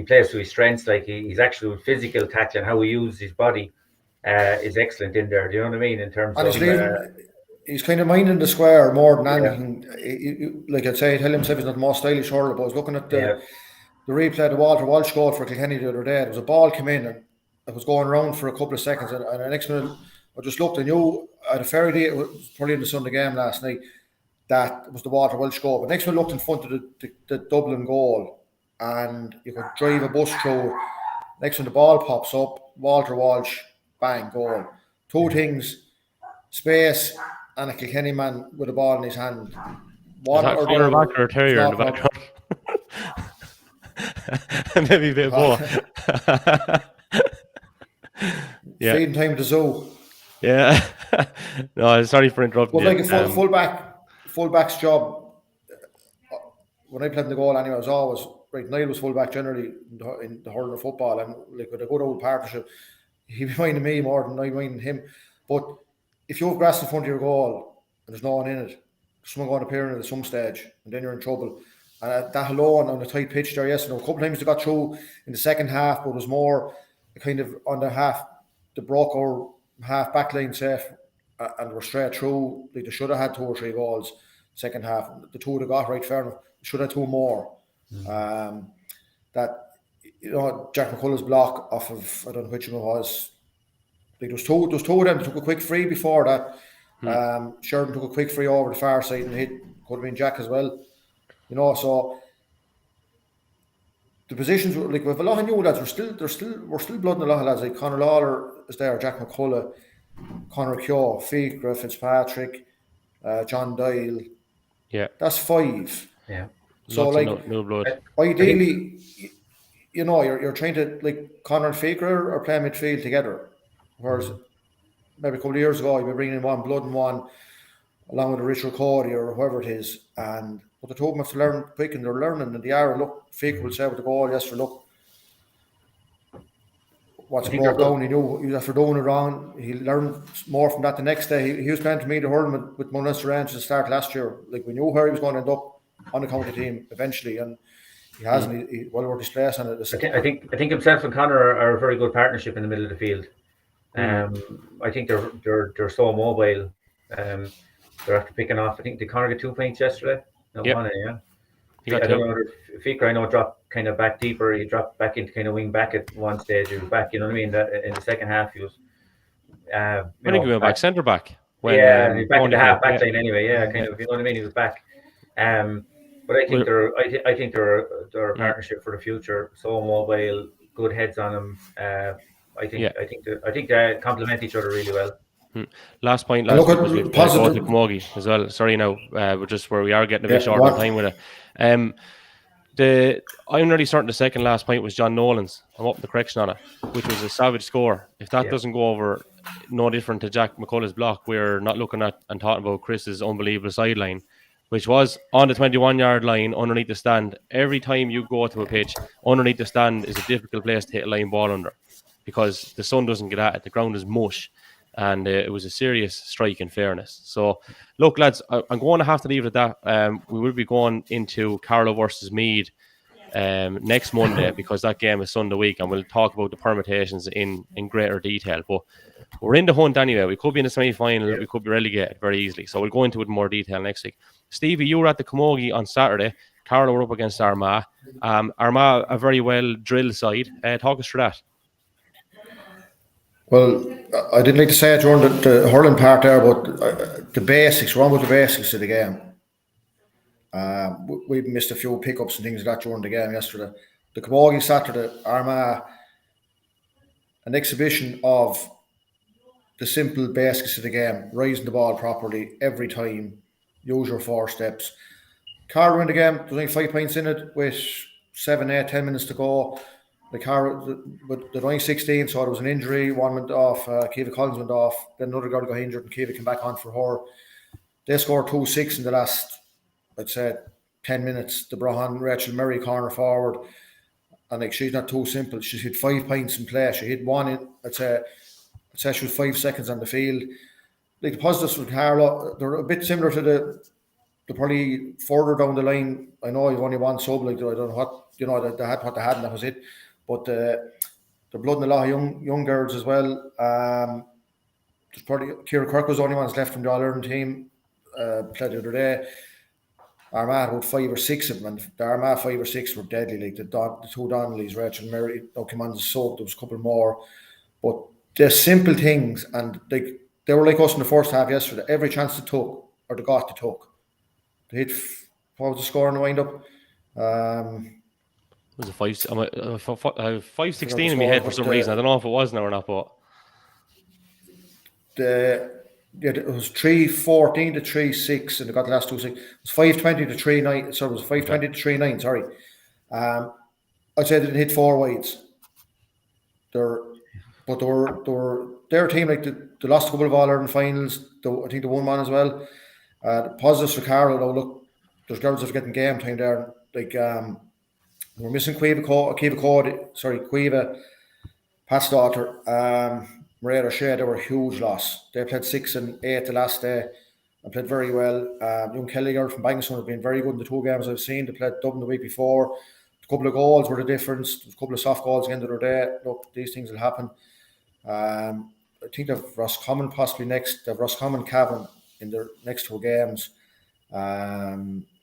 plays to his strengths. Like he's actually physical tackling, how he uses his body is excellent in there. Do you know what I mean? In terms of he's kind of minding the square more than anything. Like I'd say, tell himself he's not the most stylish hurler, but I was looking at the replay of the Walter Walsh goal for Kilkenny the other day. There was a ball came in and it was going around for a couple of seconds, and the next minute I just looked and I had a fair idea, it was probably in the Sunday game last night, that was the Walter Walsh goal. But next minute I looked in front of the Dublin goal, and you could drive a bus through. Next when the ball pops up, Walter Walsh, bang, goal. Two things, space and a Kilkenny man with a ball in his hand. One or the other. Or a terrier in the background. Maybe a bit more. Feeding time to zoo. Yeah. No, sorry for interrupting. Well, like a fullback's job. When I played in the goal, anyway, I was always right. Niall was fullback generally in the hurling of football, and like with a good old partnership, he be minding me more than I minding him. But if you have grass in front of your goal and there's no one in it, someone going to appear in it at some stage, and then you're in trouble. And that alone on the tight pitch there, yes, a couple of times they got through in the second half, but it was more kind of on the broke our half back line safe, and were straight through. Like they should have had 2 or 3 goals second half. The 2 they got, right, fair enough. They should have 2 more. That Jack McCullough's block off of, I don't know which one it was. Like there was two of them that took a quick free before that. Sheridan took a quick free over the far side and hit. Could have been Jack as well. So the positions were like we have a lot of new lads. We're still blooding a lot of lads. Like Conor Lawler is there, Jack McCullough, Conor Keogh, Fiacre, Fitzpatrick, John Doyle. Yeah, that's 5. Yeah. So lots no blood. Ideally, you're trying to, like, Conor and Fiacre are playing midfield together, whereas maybe a couple of years ago you'd be bringing in one blood and one along with a Richard Cody or whoever it is, but the two of them have to learn quick, and they're learning, and they are. Look, Fiacre will say with the goal yesterday, look, what's I it think they're broke down. good. He knew he was after doing it wrong. He learned more from that the next day. He was playing to me the hurling with Munster Rangers to start last year. Like, we knew where he was going to end up on the county team eventually, and he hasn't. He well worth his place on it. I think himself and Connor are a very good partnership in the middle of the field. I think they're so mobile. They're after picking off. I think did Connor get 2 points yesterday? No, Yep. one, yeah. He got I don't 2. know. Fikra, I know, dropped kind of back deeper. He dropped back into kind of wing back at one stage. He was back. You know what I mean? In the second half, he was. I think he went back centre back when Yeah, he's back in Tony the came. half back Yeah. line anyway. Yeah, kind of. You know what I mean? He was back. But I think Well, I think they're a partnership for the future. So mobile, good heads on them. I think they complement each other really well. Last point, And lads, look because we've at got to go to positive. Camogie as well. Sorry, now we're just where we are getting a bit Yeah, short on what? time with it. I'm nearly starting the second last point was John Nolan's. I'm up the correction on it, which was a savage score. If that doesn't go over, no different to Jack McCullough's block, we're not looking at and talking about Chris's unbelievable sideline, which was on the 21-yard line underneath the stand. Every time you go to a pitch, underneath the stand is a difficult place to hit a line ball under because the sun doesn't get at it. The ground is mush. And it was a serious strike in fairness. So, look, lads, I'm going to have to leave it at that. We will be going into Carlow versus Meath next Monday because that game is Sunday week, and we'll talk about the permutations in greater detail. But we're in the hunt anyway. We could be in the semi-final. We could be relegated very easily. So we'll go into it in more detail next week. Stevie, you were at the Camogie on Saturday. Carlow were up against Armagh. Armagh, a very well drilled side. Talk us through that. Well, I didn't like to say it during the hurling part there, but the basics, wrong with the basics of the game. We missed a few pickups and things like that during the game yesterday. The Camogie Saturday, Armagh, an exhibition of the simple basics of the game, raising the ball properly every time, use your 4 steps. Carlow in the game, there's only 5 points in it with 7, 8, 10 minutes to go. But they're only 16, so there was an injury. One went off. Kiva Collins went off. Then another girl got injured, and Kiva came back on for her. They scored 2-6 in the last, I'd say, 10 minutes. They brought on Rachel Murray corner forward, and like, she's not too simple. She's hit 5 points in play. She hit one in. I'd say she was 5 seconds on the field. Like, the positives with Carlow, they're a bit similar to the probably further down the line. I know you've only one sub. Like, I don't know what they had what they had, and that was it. But they're blooding a lot of young girls as well. There's probably Ciara Kirk was the only ones left from the All-Ireland team. Played the other day. Armagh had about 5 or 6 of them, and the Armagh 5 or 6 were deadly. Like the 2 Donnellys, Rachel Murray, came on the sub. There was a couple more, but they're simple things, and they were like us in the first half yesterday. Every chance they took or they got, they took. They hit. What was the score in the wind-up? It was a 5-16 in my head for some reason. I don't know if it was now or not, but it was 3-14 to 3-6, and they got the last 2-6. It was 5-20 to 3-9. Sorry, it was 5-20 to 3-9. Sorry, I'd say they didn't hit 4 wides. They were their team, like they lost a couple of All-Ireland finals. I think they won one as well. The positives for Carlow, though, look, there's girls that are getting game time there. Like we're missing Quiva, Pat's daughter, Maria O'Shea. They were a huge loss. They played 6 and 8 the last day and played very well. Young Kelly girl from Bangor has been very good in the 2 games I've seen. They played Dublin the week before. A couple of goals were the difference. There was a couple of soft goals again the other day. Look, these things will happen. I think they've Roscommon possibly next. They've Roscommon Cavan in their next 2 games.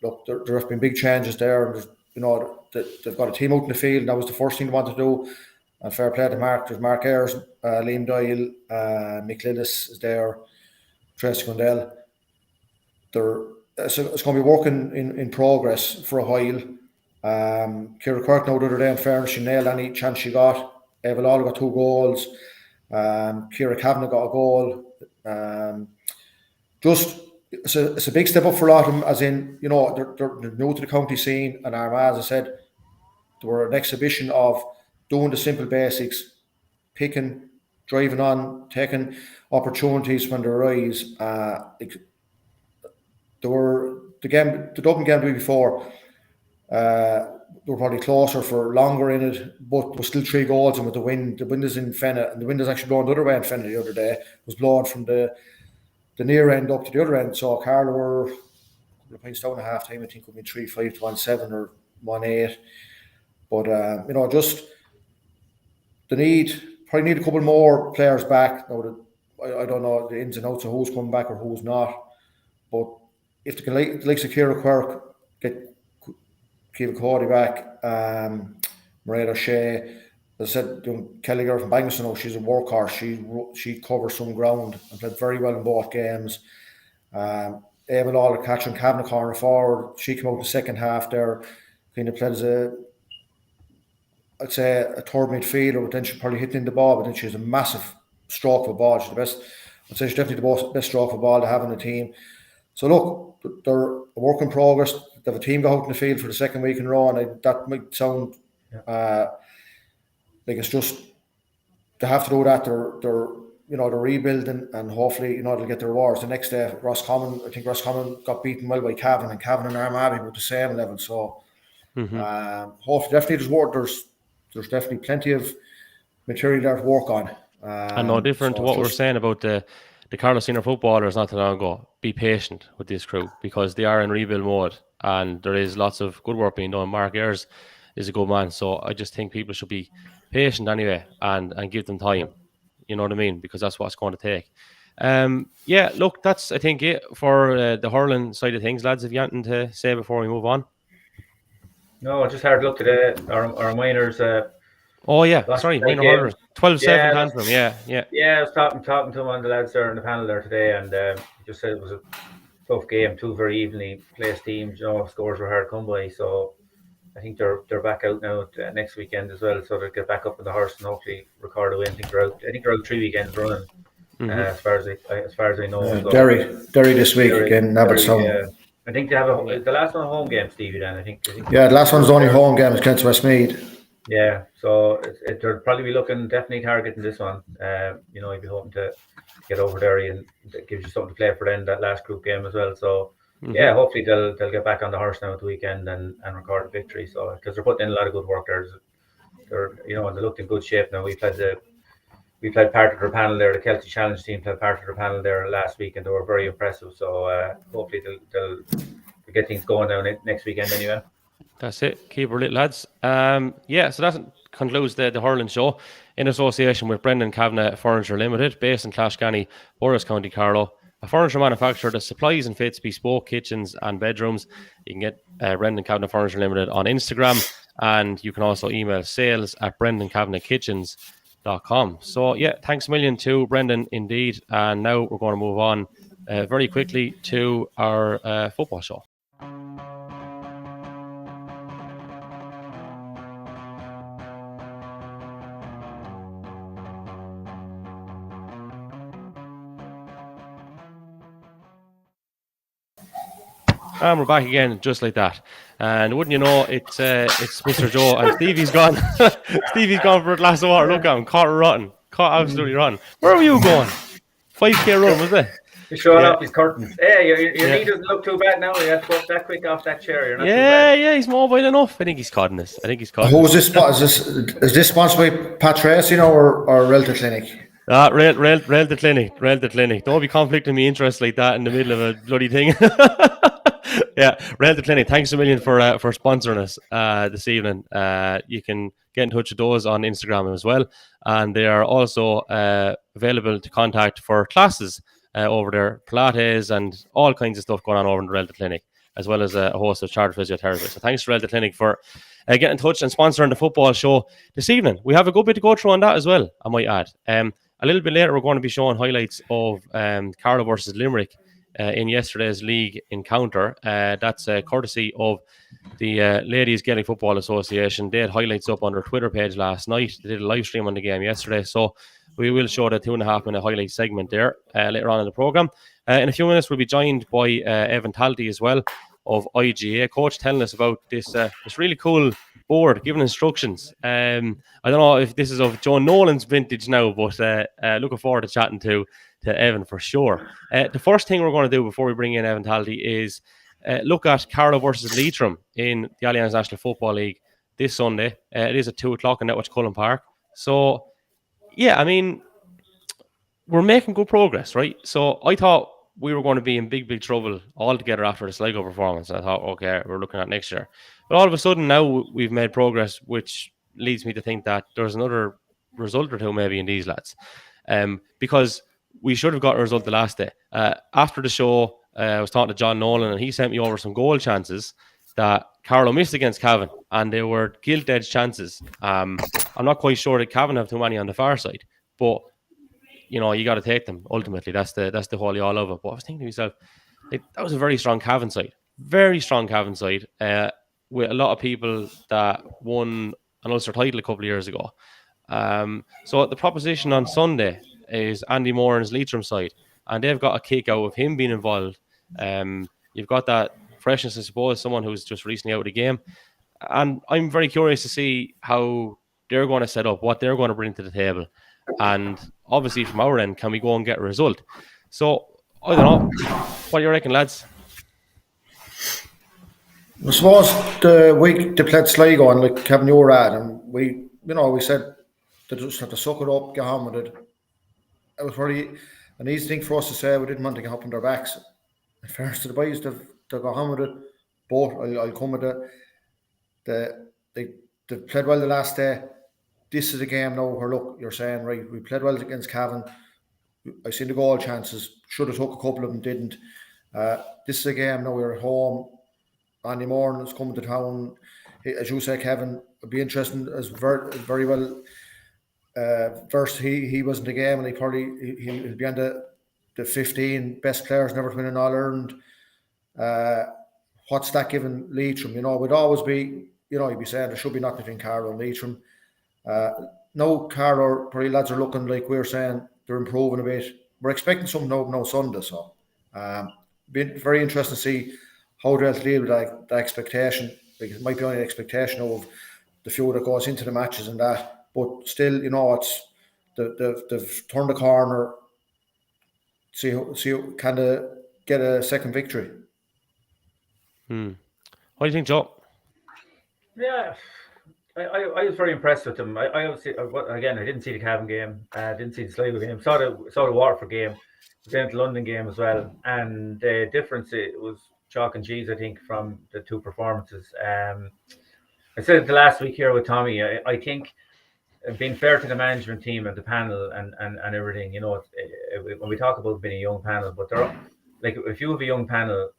Look, there have been big changes there. They've got a team out in the field. That was the first thing they wanted to do. And fair play to Mark. There's Mark Ayres, Liam Doyle, Mick Lillis is there, Tracy Gundell. It's going to be working in progress for a while. Ciara Kirk now the other day, in fairness, she nailed any chance she got. Eva Lawler got 2 goals. Ciara Kavanagh got a goal. It's a big step up for a lot of them, as in, they're new to the county scene, and Armagh, as I said, they were an exhibition of doing the simple basics, picking, driving on, taking opportunities when they arise. The Dublin game the week before, They were probably closer for longer in it, but there was still 3 goals. And with the wind is in Fenna, and the wind is actually blowing the other way in Fenna the other day. It was blowing from the near end up to the other end. So Carlow were a couple of points down at half time. I think it would be 3-5 to 1-7 or 1-8. But just they probably need a couple more players back. Now I don't know the ins and outs of who's coming back or who's not, but if they can like Kira Quirk, get Kiva Cody back, Maria O'Shea, as I said, Kelly girl from Bangor, she's a workhorse. She covers some ground and played very well in both games. Able all to catch on Cabinet corner forward. She came out in the second half there, kind of played as I'd say a third midfielder, but then she probably hit in the ball, but then she has a massive stroke of a ball. She's the best. I'd say she's definitely the best stroke of a ball to have in the team. So look, they're a work in progress. They have a team go out in the field for the second week in a row, and that might sound like it's just they have to do that. They're rebuilding, and hopefully they'll get the rewards. The next day, Roscommon got beaten well by Cavan, and Cavan and Armagh were the same level. So hopefully, definitely there's definitely plenty of material there to work on. And no different to what we're saying about the Carlow senior footballers not too long ago. Be patient with this crew because they are in rebuild mode, and there is lots of good work being done. Mark Ayres is a good man, so I just think people should be patient anyway and give them time. You know what I mean? Because that's what it's going to take. Look, that's I think it for the hurling side of things, lads. Have you anything to say before we move on? No, I just had a look at our minors. Minor hurlers, 12-7 Tantrum. Yeah. I was talking to them on the lads there on the panel there today, and just said it was a tough game. 2 very evenly placed teams. Scores were hard to come by. So I think they're back out now next weekend as well. So they'll get back up on the horse and hopefully record a win. I think they're out 3 weekends running. As far as I know. Yeah, so, Derry this week again. Abbottstown. I think they have the last one home game, Stevie. Then I think the last one's the only home game is against Westmeath. Yeah, so they'll probably be looking definitely targeting this one. You'd be hoping to get over there, and it gives you something to play for then that last group game as well. So hopefully they'll get back on the horse now at the weekend and record a victory. So because they're putting in a lot of good work there. They looked in good shape now. We played part of their panel there. The Celtic Challenge team played part of their panel there last week, and they were very impressive. So hopefully they'll get things going now next weekend anyway. That's it. Keep her lit, lads. So that concludes the hurling show in association with Brendan Kavanagh Furniture Limited, based in Clashganny, Borris, County Carlow. A furniture manufacturer that supplies and fits bespoke kitchens and bedrooms. You can get Brendan Kavanagh Furniture Limited on Instagram, and you can also email sales@brendankavanaghkitchens.com. So thanks a million to Brendan indeed. And now we're going to move on very quickly to our football show. And we're back again, just like that. And wouldn't you know, it's Mr. Joe, and Stevie's gone. Stevie's gone for a glass of water. Look at him, caught absolutely rotten. Where were you going? 5K run, was it? He's showing off his curtains. Hey, your knee doesn't look too bad now. You have to walk that quick off that chair. You're not too bad. He's mobile enough. I think he's caught in this. Who is this? Is this sponsored by Pat Tracy or Relta Clinic? Rail the clinic. Don't be conflicting me interest like that in the middle of a bloody thing. Rail the Clinic. Thanks a million for sponsoring us this evening. You can get in touch with those on Instagram as well, and they are also available to contact for classes over there, Pilates and all kinds of stuff going on over in the Rail the Clinic, as well as a host of chartered physiotherapists. So thanks to Rail the Clinic for getting in touch and sponsoring the football show this evening. We have a good bit to go through on that as well, I might add. A little bit later, we're going to be showing highlights of Carlow versus Limerick in yesterday's league encounter. That's courtesy of the Ladies Gaelic Football Association. They had highlights up on their Twitter page last night. They did a live stream on the game yesterday, so we will show the 2.5-minute highlight segment there later on in the programme. In a few minutes, we'll be joined by Evan Talty as well of IGA coach, telling us about this really cool board, giving instructions. I don't know if this is of Joe Nolan's vintage now, but looking forward to chatting to Evan for sure. The first thing we're going to do before we bring in Evan Talty is Look at Carlow versus Leitrim in the Allianz National Football League this Sunday. It is at 2:00 in Netwatch Cullen Park. So, yeah, I mean, we're making good progress, right? So I thought we were going to be in big trouble altogether after the Sligo performance. I thought, okay, we're looking at next year. But all of a sudden now we've made progress, which leads me to think that there's another result or two maybe in these lads. Because we should have got a result the last day. After the show, I was talking to John Nolan and he sent me over some goal chances that Carlow missed against Cavan, and they were gilt-edged chances. I'm not quite sure that Cavan have too many on the far side, but you got to take them. Ultimately, that's the wholly all of it. But I was thinking to myself, that was a very strong Cavan side, with a lot of people that won an Ulster title a couple of years ago. So the proposition on Sunday is Andy Moore and his Leitrim side, and they've got a kick out of him being involved. You've got that freshness, I suppose, someone who's just recently out of the game, and I'm very curious to see how they're going to set up, what they're going to bring to the table, and obviously from our end, can we go and get a result? So I don't know. What do you reckon, lads? I suppose the week they played Sligo and like Kevin, you were at, and we said they just have to suck it up, get on with it. It was very an easy thing for us to say. We didn't want to get up on their backs. In fairness to the boys, they've got on with it. But I'll come with it. They played well the last day. This is a game now where, look, you're saying, right, we played well against Cavan. I seen the goal chances. Should have took a couple of them, didn't. This is a game now we're at home. Andy Moore is coming to town. As you say, Kevin, it'd be interesting as very well versed he was in the game, and he'll be on the 15 best players never to win an All-Ireland. What's that given Leitrim? Would always be, you'd be saying there should be nothing between Carlow and Leitrim. Now Carlow, probably lads are looking like we're saying they're improving a bit. We're expecting something now Sunday, so be very interesting to see how they'll deal with that expectation, because it might be only an expectation of the few that goes into the matches and that, but still, it's they've turned the corner. See can they get a second victory? What do you think, Joe? Yeah, I was very impressed with them. I obviously, again, I didn't see the Cavan game. I didn't see the Sligo game. Saw the Waterford game. Was in the London game as well. And the difference, it was chalk and cheese, I think, from the two performances. I said it the last week here with Tommy. I think, being fair to the management team and the panel and everything, when we talk about being a young panel, but they're like, if you have a young panel,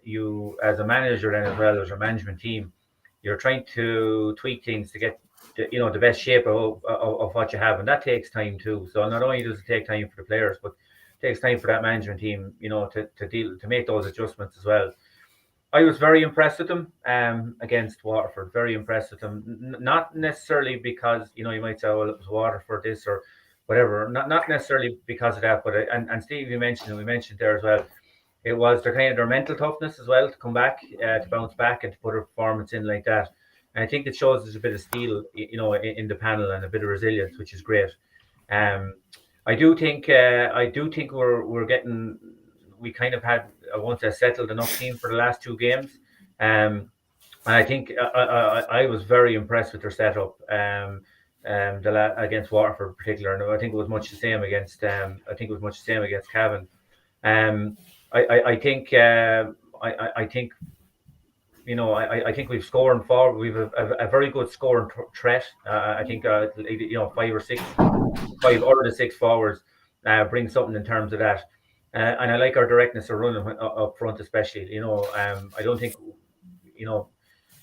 you as a manager then as well as a management team, you're trying to tweak things to get the best shape of what you have, and that takes time too. So not only does it take time for the players, but it takes time for that management team, to make those adjustments as well. I was very impressed with them against Waterford. Very impressed with them. Not necessarily because you might say, well, it was Waterford this or whatever. Not necessarily because of that, but and Steve, we mentioned there as well. It was their mental toughness as well to come back, to bounce back, and to put a performance in like that. And I think it shows there's a bit of steel, in the panel, and a bit of resilience, which is great. I do think we're getting. We kind of had once a settled enough team for the last two games, and I think I was very impressed with their setup. Against Waterford in particular, and I think it was much the same against. Cavan. I think we've scored forward. We've a very good scoring threat. I think 5 or 6 forwards bring something in terms of that. And I like our directness of running up front, especially. I don't think,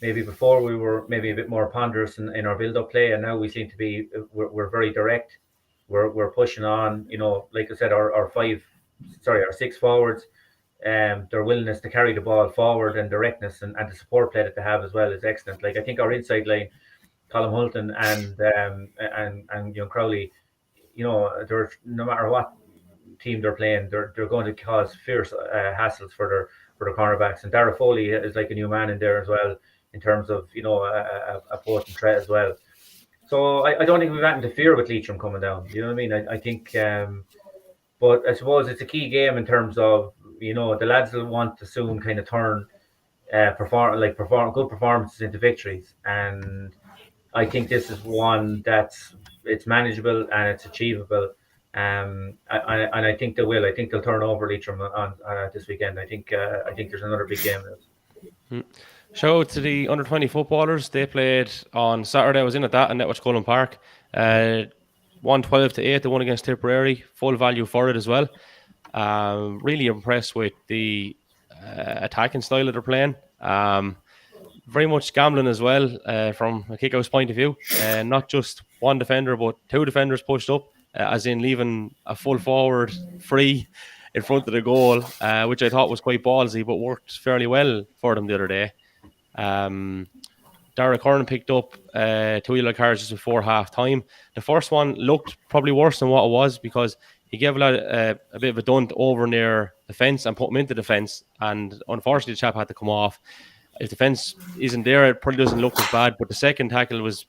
maybe before we were maybe a bit more ponderous in our build-up play, and now we seem to be we're very direct. We're pushing on. Like I said, our 6 forwards, their willingness to carry the ball forward and directness and the support play that they have as well is excellent. Like I think our inside line, Colin Hulton and Crowley, they're, no matter what team they're playing, they're going to cause fierce hassles for their cornerbacks. And Dara Foley is like a new man in there as well in terms of a potent threat as well. So I don't think we've had to fear with Leitrim coming down. You know what I mean? I think, but I suppose it's a key game in terms of the lads will want to soon kind of turn good performances into victories, and I think this is one it's manageable and it's achievable. And I think they will. I think they'll turn over Leitrim on this weekend. I think there's another big game. Shout out to the under 20 footballers. They played on Saturday. I was in at that in Netwatch Cullen Park. 112-8. They won against Tipperary. Full value for it as well. Really impressed with the attacking style that they're playing. Very much gambling as well from a kick-out's point of view. Not just one defender, but two defenders pushed up, as in leaving a full forward free in front of the goal, which I thought was quite ballsy, but worked fairly well for them the other day. Dara Curran picked up 2 yellow cards just before half time. The first one looked probably worse than what it was because he gave a bit of a dunt over near the fence and put him into the fence. And unfortunately, the chap had to come off. If the fence isn't there, it probably doesn't look as bad. But the second tackle was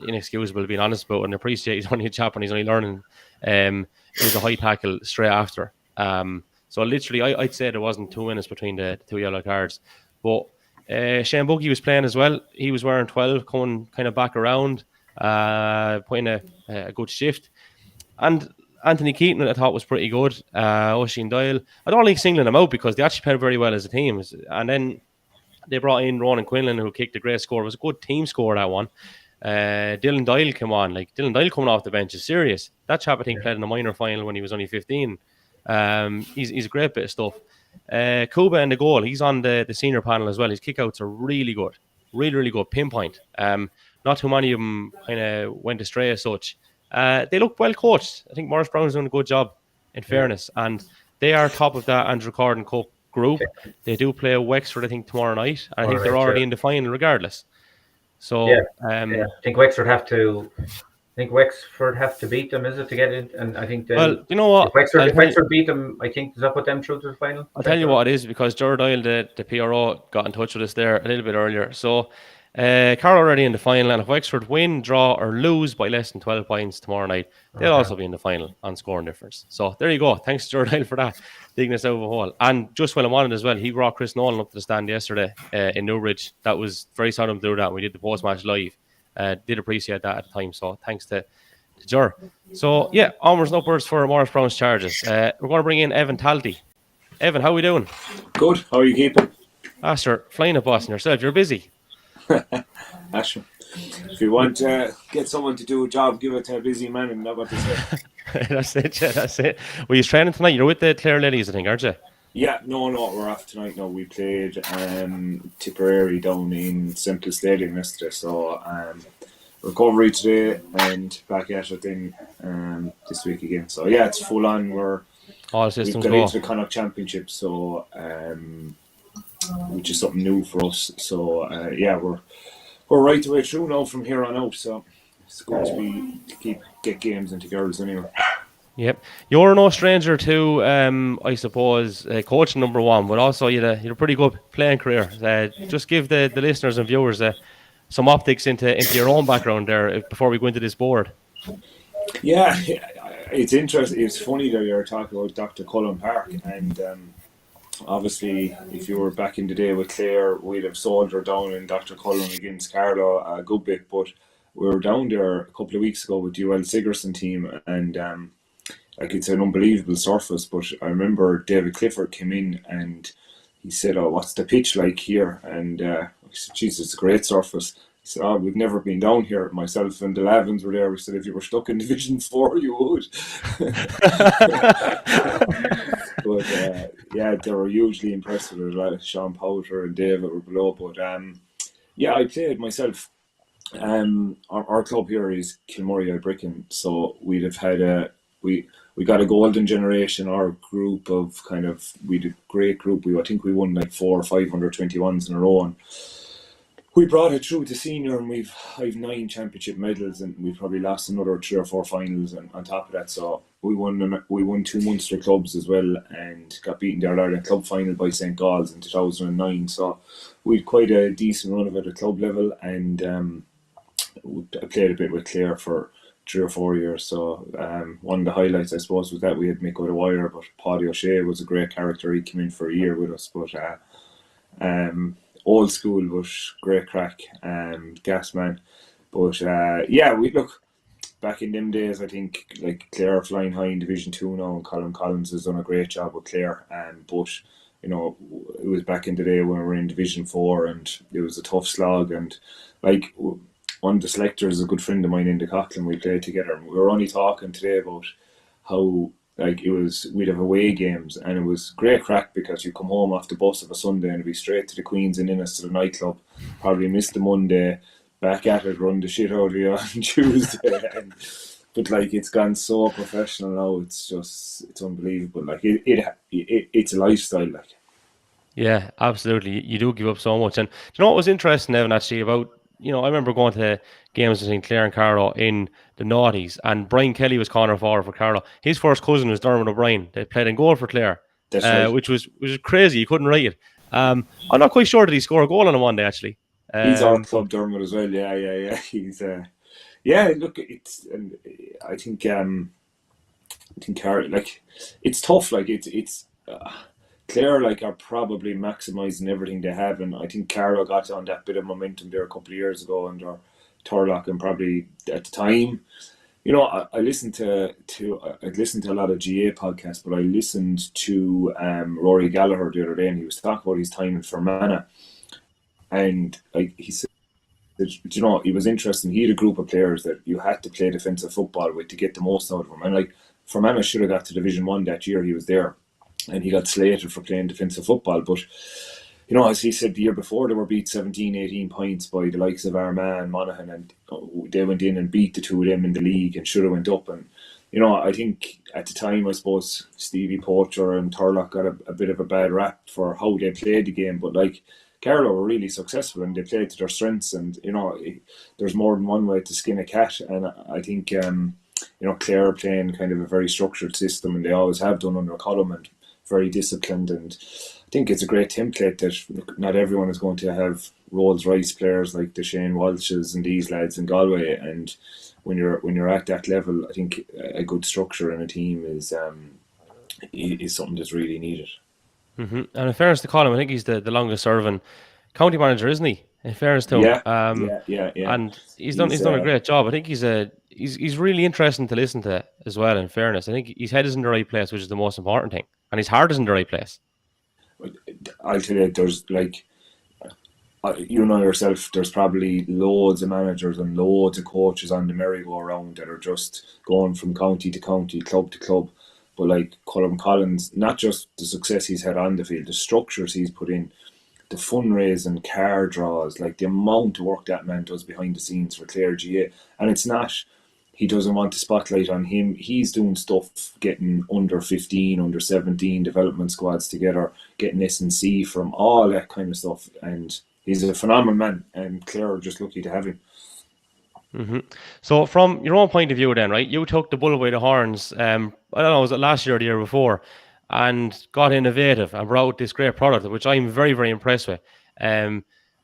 inexcusable, being honest about it, and I appreciate he's only a chap and he's only learning. It was a high tackle straight after. So literally, I'd say there wasn't 2 minutes between the 2 yellow cards. But Shane Buggy was playing as well. He was wearing 12, coming kind of back around, putting a good shift. And Anthony Keaton, I thought, was pretty good. Oisin Doyle. I don't like singling them out because they actually played very well as a team. And then they brought in Ronan Quinlan, who kicked a great score. It was a good team score, that one. Dylan Doyle came on. Dylan Doyle coming off the bench is serious. That chap, I think, played in the minor final when he was only 15. He's a great bit of stuff. Kuba in the goal. He's on the senior panel as well. His kickouts are really good. Really, really good. Pinpoint. Not too many of them kind of went astray as such. They look well coached. I think Morris Brown's doing a good job, in fairness. And they are top of that Andrew Corden Cup group. They do play Wexford, I think, tomorrow night. And I think they're already in the final regardless. So I think Wexford have to beat them, is it, to get it? And I think well, you know what? If Wexford beat them, I think, does that put them through to the final? I'll tell you what it is, because Jared Doyle, the PRO, got in touch with us there a little bit earlier. So Carroll already in the final, and if Wexford win, draw or lose by less than 12 points tomorrow night, they'll also be in the final on scoring difference. So there you go. Thanks to Jared Doyle for that, digging us out of a hole. And just while I'm on it as well, he brought Chris Nolan up to the stand yesterday in Newbridge. That was very sad of him to do that. We did the post-match live. Did appreciate that at the time. So thanks to Jer. So yeah, onwards and upwards for Morris Brown's charges. We're going to bring in Evan Talty. Evan, how are we doing? Good. How are you keeping? Sir, flying up Boston yourself. You're busy. Asher, if you want to get someone to do a job, give it to a busy man and not what to say. That's it, yeah, that's it. Well, you're training tonight. You're with the Clare Ladies, I think, aren't you? Yeah, no, we're off tonight. No, we played Tipperary down in Central Stadium yesterday, so recovery today and back at it then this week again. So yeah, it's full on. All systems we've got go into the Connacht Championship, so which is something new for us. So yeah, we're right the way through now from here on out. So it's good to get games into girls anyway. Yep, you're no stranger to, I suppose, coaching number one, but also you had a pretty good playing career. Just give the listeners and viewers some optics into your own background there before we go into this board. Yeah, it's interesting. It's funny that you're talking about Dr. Cullen Park, and obviously, if you were back in the day with Clare, we'd have soldiered down in Dr. Cullen against Carlow a good bit, but we were down there a couple of weeks ago with the UL Sigerson team, and it's an unbelievable surface, but I remember David Clifford came in and he said, "Oh, what's the pitch like here?" And I said, "Jesus, it's a great surface." He said, "Oh, we've never been down here." Myself and the Lavins were there. We said, "If you were stuck in Division 4, you would." But yeah, they were hugely impressed with it. Sean Powter and David were below. But yeah, I played myself. Our club here is Kilmurray Bricken, so we'd have had we got a golden generation. Our group of we did a great group. I think we won like 400 or 521s in a row. And we brought it through to senior, and I've 9 championship medals, and we've probably lost another 3 or 4 finals. And on top of that, so we won 2 Munster clubs as well, and got beaten the All-Ireland club final by St. Gall's in 2009. So we had quite a decent run of it at club level, and I played a bit with Clare for 3 or 4 years. So one of the highlights, I suppose, was that we had Mick O'Dwyer, but Paddy O'Shea was a great character. He came in for a year with us, but old school, but great crack, gas man. But yeah, we look back in them days. I think like Clare are flying high in Division 2 now, and Colin Collins has done a great job with Clare. But you know, it was back in the day when we were in Division 4, and it was a tough slog. And like one of the selectors is a good friend of mine in the Coughlin. We played together, and we were only talking today about how like we'd have away games, and it was great crack because you come home off the bus of a Sunday and it'd be straight to the Queen's and Innes to the nightclub, probably miss the Monday, back at it, run the shit out of you on Tuesday. But like it's gone so professional now, it's unbelievable. Like it's a lifestyle. Like Yeah, absolutely. You do give up so much. And do you know what was interesting, Evan, actually, about, I remember going to games between Clare and Carlow in the noughties, and Brian Kelly was corner forward for Carlow. His first cousin was Dermot O'Brien. They played in goal for Clare, that's right. which was crazy. You couldn't write it. I'm not quite sure that he scored a goal on a Monday, actually. He's our club, Dermot, as well. Yeah. He's yeah. Look, and I think Carlow, like it's tough. Like it's. Clare like are probably maximising everything they have, and I think Carlow got on that bit of momentum there a couple of years ago under Turlock, and probably at the time, I listened to a lot of GA podcasts, but I listened to Rory Gallagher the other day, and he was talking about his time in Fermanagh, and like he said, it was interesting. He had a group of players that you had to play defensive football with to get the most out of them, and like Fermanagh should have got to Division 1 that year he was there. And he got slated for playing defensive football. But, as he said, the year before, they were beat 17, 18 points by the likes of Armagh and Monaghan. And they went in and beat the two of them in the league and should have went up. And, I think at the time, I suppose, Stevie Poacher and Turlock got a bit of a bad rap for how they played the game. But, like, Carlow were really successful and they played to their strengths. And, there's more than one way to skin a cat. And I think, Clare are playing kind of a very structured system, and they always have done under Colum, and very disciplined, and I think it's a great template that not everyone is going to have Rolls-Royce players like the Shane Walshes and these lads in Galway, and when you're at that level, I think a good structure in a team is something that's really needed. Mm-hmm. And in fairness to Colin, I think he's the longest serving county manager, isn't he? In fairness to him, yeah. And he's done a great job. I think he's really interesting to listen to as well. In fairness, I think his head is in the right place, which is the most important thing, and his heart is in the right place. I'll tell you, there's like, yourself, there's probably loads of managers and loads of coaches on the merry-go-round that are just going from county to county, club to club. But like Colm Collins, not just the success he's had on the field, the structures he's put in, the fundraising, car draws, like the amount of work that man does behind the scenes for Clare GA. And it's not, he doesn't want the spotlight on him. He's doing stuff, getting under 15, under 17 development squads together, getting S&C from all that kind of stuff. And he's a phenomenal man, and Clare are just lucky to have him. Mm-hmm. So from your own point of view then, right, you took the bull by the horns, I don't know, was it last year or the year before, and got innovative and brought out this great product, which I'm very, very impressed with.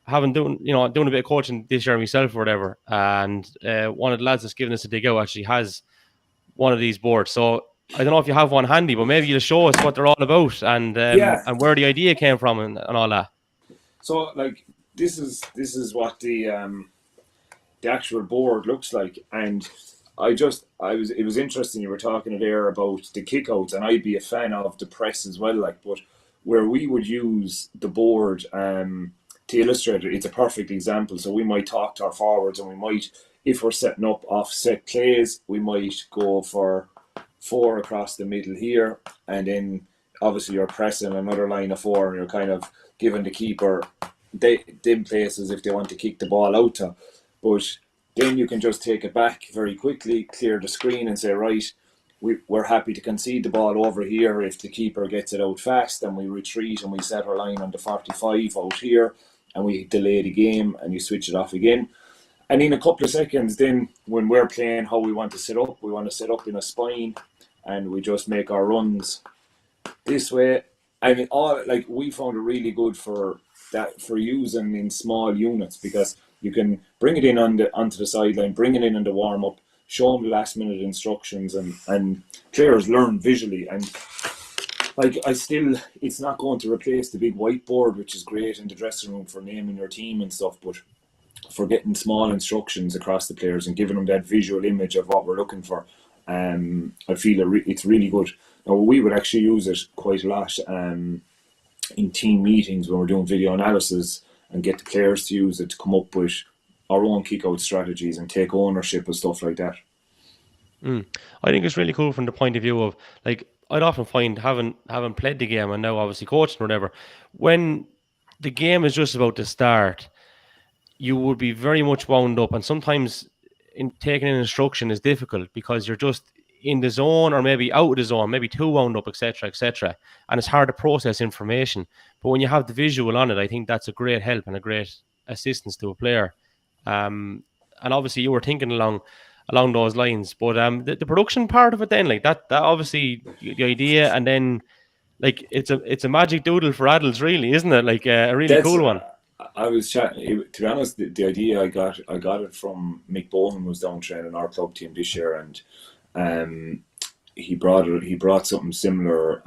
Having doing a bit of coaching this year myself or whatever, and one of the lads that's giving us a dig out actually has one of these boards. So I don't know if you have one handy, but maybe you'll show us what they're all about and where the idea came from and all that. So like this is what the actual board looks like, and it was interesting you were talking there about the kickouts, and I'd be a fan of the press as well, like, but where we would use the board to illustrate it, it's a perfect example. So we might talk to our forwards, and we might, if we're setting up offset plays, we might go for 4 across the middle here, and then obviously you're pressing another line of 4, and you're kind of giving the keeper them places if they want to kick the ball out to. But then you can just take it back very quickly, clear the screen, and say, right, we're happy to concede the ball over here if the keeper gets it out fast, and we retreat and we set our line on the 45 out here, and we delay the game, and you switch it off again. And in a couple of seconds, then when we're playing how we want to set up, we want to set up in a spine, and we just make our runs this way. I mean, we found it really good for using in small units, because you can bring it in onto the sideline, bring it in the warm up, show them the last minute instructions, and players learn visually. And like it's not going to replace the big whiteboard, which is great in the dressing room for naming your team and stuff, but for getting small instructions across the players and giving them that visual image of what we're looking for, I feel it's really good. Now, we would actually use it quite a lot in team meetings when we're doing video analysis, and get the players to use it to come up with our own kick-out strategies and take ownership of stuff like that. I think it's really cool from the point of view of, like, I'd often find, having played the game and now obviously coaching or whatever, when the game is just about to start, you would be very much wound up, and sometimes in taking an instruction is difficult because you're just in the zone, or maybe out of the zone, maybe too wound up, etc., etc., and it's hard to process information. But when you have the visual on it, I think that's a great help and a great assistance to a player. And obviously you were thinking along those lines, but the production part of it, then, like that obviously the idea, and then, like, it's a magic doodle for adults, really, isn't it? Like a really cool one. I was chatting, to be honest, the idea I got it from Mick Bohan, was down training our club team this year, and he brought something similar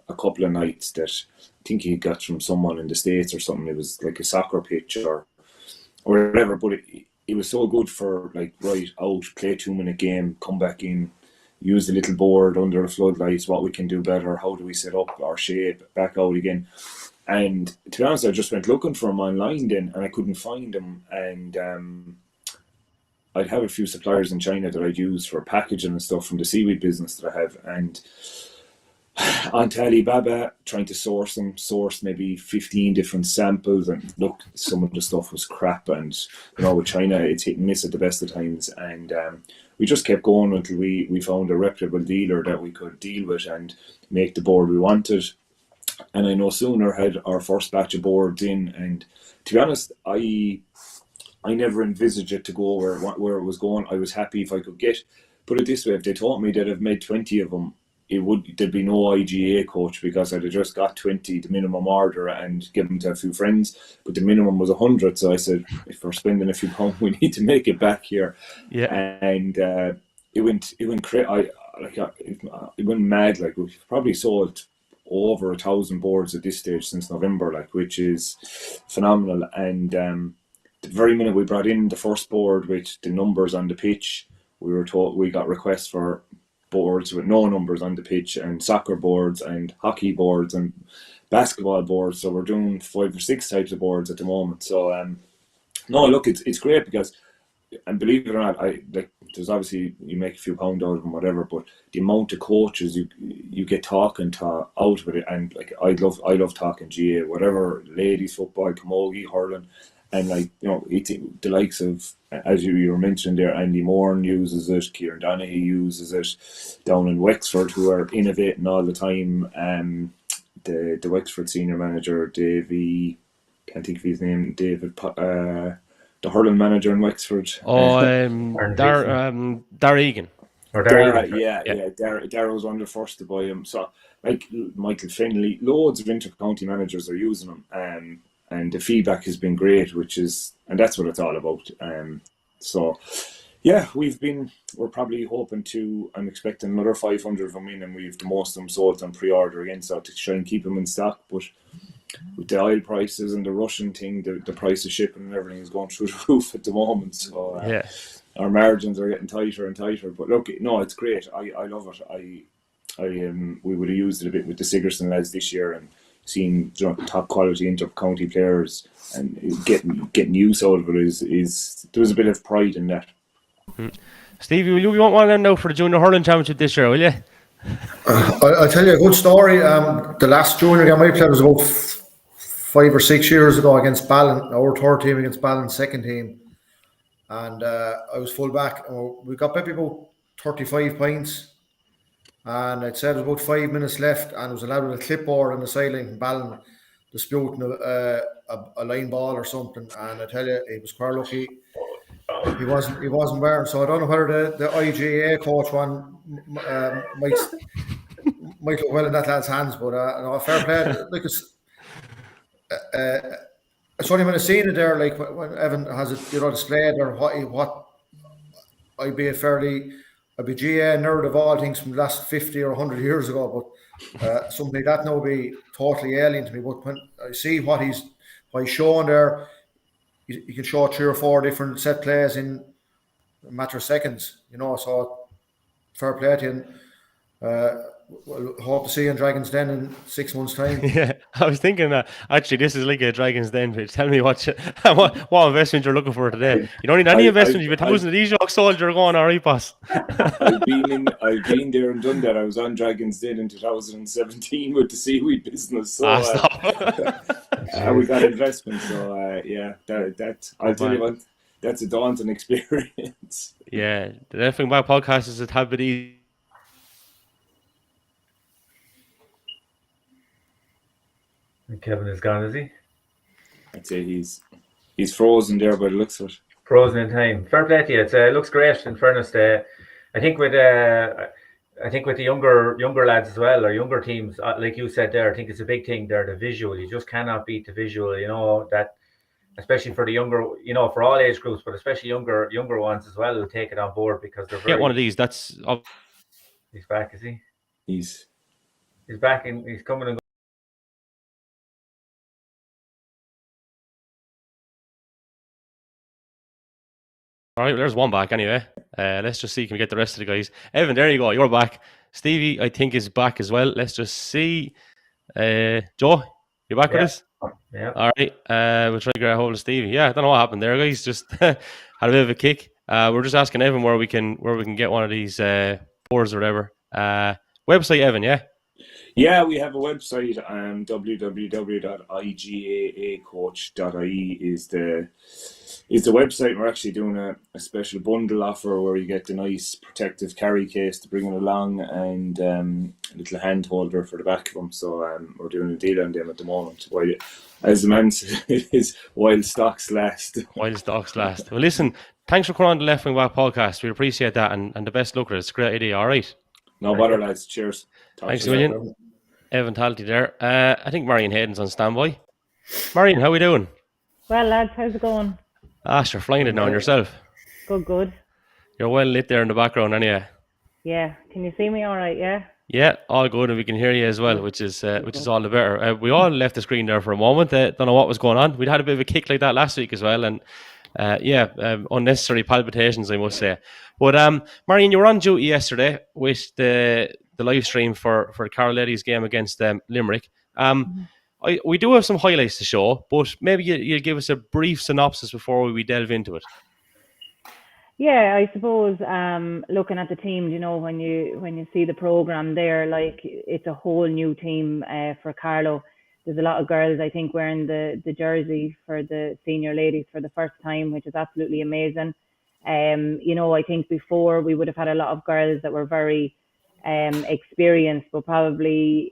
a couple of nights that I think he got from someone in the States or something. It was like a soccer pitch or whatever, but it was so good for, like, right out, play 2-minute game, come back in, use the little board under the floodlights, what we can do better, how do we set up our shape, back out again. And to be honest, I just went looking for them online then, and I couldn't find them. And I'd have a few suppliers in China that I'd use for packaging and stuff from the seaweed business that I have. And onto Alibaba, trying to source maybe 15 different samples, and look, some of the stuff was crap. And with China, it's hit and miss at the best of times. And we just kept going until we found a reputable dealer that we could deal with and make the board we wanted. And I no sooner had our first batch of boards in, and to be honest, I never envisaged it to go where it was going. I was happy if I could put it this way, if they told me that I've made 20 of them, there'd be no IGA coach, because I'd have just got 20, the minimum order, and give them to a few friends. But the minimum was 100, so I said, if we're spending a few pounds, we need to make it back here. Yeah. And it went mad. Like, we've probably sold over 1,000 boards at this stage since November, like, which is phenomenal. And the very minute we brought in the first board with the numbers on the pitch, we got requests for boards with no numbers on the pitch, and soccer boards and hockey boards and basketball boards. So we're doing 5 or 6 types of boards at the moment. So no, look, it's great, because, and believe it or not, there's obviously, you make a few pound out of them, whatever, but the amount of coaches you get talking to out with it, and like, I love talking GA, whatever, ladies football, camogie, hurling, and like, the likes of, as you were mentioning there, Andy Moran uses it, Kieran Donaghy uses it down in Wexford, who are innovating all the time. The Wexford senior manager, Davey, can't think of his name, David, the hurling manager in Wexford. Dar Egan. Dara was one of the first to buy him. So, like, Michael Finley, loads of inter-county managers are using them, and the feedback has been great, and that's what it's all about. So, yeah, we're probably hoping I'm expecting another 500 of them in, and we've the most of them sold on pre-order again, so to try and keep them in stock. But with the oil prices and the Russian thing, the price of shipping and everything is going through the roof at the moment. So our margins are getting tighter and tighter. But look, no, it's great. I love it. We would have used it a bit with the Sigerson lads this year, and seeing top quality inter-county players and getting use out of it is there was a bit of pride in that. Stevie, will you want one of them now for the Junior Hurling Championship this year, will you? I'll tell you a good story. The last junior game I played was about 5 or 6 years ago against Ballin, our third team against Ballin's second team. And I was full back. We got maybe about 35 points. And it said it was about 5 minutes left, and it was allowed with a clipboard on the sideline from Ballin disputing a line ball or something. And I tell you, he was quite lucky. He wasn't wearing. So I don't know whether the IGA coach might look well in that lad's hands, but fair play. Like, it's only when I seen it there, like when Evan has it, displayed, or what I'd be GA nerd of all things from the last 50 or 100 years ago, but Something like that now would be totally alien to me. But when I see what he's showing there, he can show 3 or 4 different set plays in a matter of seconds. So fair play to him. We'll hope to see you in Dragon's Den in 6 months' time. Yeah, I was thinking that actually this is like a Dragon's Den pitch. Tell me what investment you're looking for today. You don't need any investment. You've 1,000 of these young soldiers are going, all right, boss. I've been there and done that. I was on Dragon's Den in 2017 with the seaweed business. So we got investment. So that I'll tell you what, that's a daunting experience. Yeah, the Left Wing Back podcast is a tad bit easy. Kevin is gone, is he? I'd say he's frozen there by the looks of it. Frozen in time. Fair play to you. It looks great. In fairness, I think with the younger lads as well, or younger teams, like you said there, I think it's a big thing there. The visual, you just cannot beat the visual. That especially for the younger, for all age groups, but especially younger ones as well, will take it on board because they're Get one of these. That's he's back, is he? He's back and he's coming and. All right, there's one back anyway. Let's just see, can we get the rest of the guys? Evan, there you go. You're back. Stevie, I think, is back as well. Let's just see. Joe, you back with us? Yeah. All right. We'll try to get a hold of Stevie. Yeah, I don't know what happened there, guys. Just had a bit of a kick. We're just asking Evan where we can get one of these boards or whatever. Website, Evan, yeah? Yeah, we have a website. www.igaacoach.ie is the website. We're actually doing a special bundle offer where you get the nice protective carry case to bring it along and a little hand holder for the back of them. So we're doing a deal on them at the moment. While, as the man said, it is while stocks last. While stocks last. Well, listen, thanks for coming on the Left Wing Back podcast. We appreciate that and the best luck with it. It's a great idea. All right. No bother, lads. Cheers. Thanks a million. Evan Talty there. I think Marion Hayden's on standby. Marion, how we doing? Well, lads, how's it going? You're flying it now on yourself. Good. You're well lit there in the background, anyway. Yeah. Can you see me all right, yeah? Yeah, all good, and we can hear you as well, which is all the better. We all left the screen there for a moment. Don't know what was going on. We'd had a bit of a kick like that last week as well, and unnecessary palpitations, I must say. But Marion, you were on duty yesterday with the live stream for Carol Eddy's game against Limerick. We do have some highlights to show, but maybe you'll give us a brief synopsis before we delve into it. Yeah, I suppose looking at the team, when you see the program there, like it's a whole new team for Carlo. There's a lot of girls, I think, wearing the jersey for the senior ladies for the first time, which is absolutely amazing. I think before we would have had a lot of girls that were very experienced, but probably,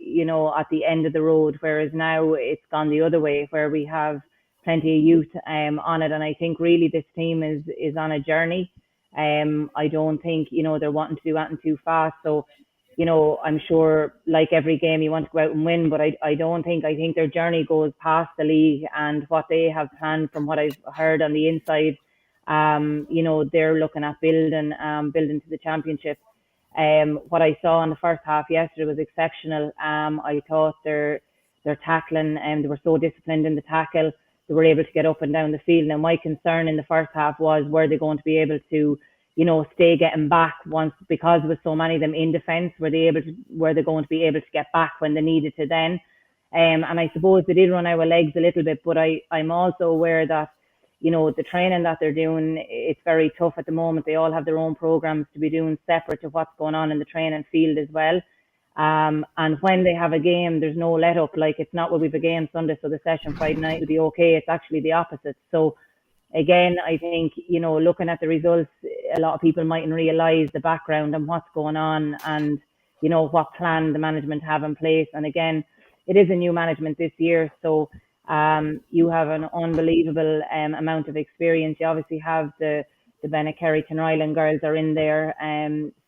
at the end of the road, whereas now it's gone the other way, where we have plenty of youth on it. And I think really this team is on a journey. I don't think, they're wanting to do anything too fast. So, I'm sure like every game you want to go out and win, but I think their journey goes past the league and what they have planned from what I've heard on the inside. They're looking at building to the championship. What I saw in the first half yesterday was exceptional. I thought their tackling, they were so disciplined in the tackle. They were able to get up and down the field. Now, my concern in the first half was, were they going to be able to, stay getting back once, because there was so many of them in defence, were they going to be able to get back when they needed to then? And I suppose they did run out of legs a little bit, but I'm also aware that, the training that they're doing, it's very tough at the moment. They all have their own programs to be doing separate to what's going on in the training field as well. And when they have a game, there's no let up. Like, it's not, well, we've a game Sunday, so the session Friday night will be okay. It's actually the opposite. So again, I think, looking at the results, a lot of people mightn't realise the background and what's going on and, what plan the management have in place. And again, it is a new management this year. So you have an unbelievable amount of experience. You obviously have the Bennekerry Tinryland girls are in there,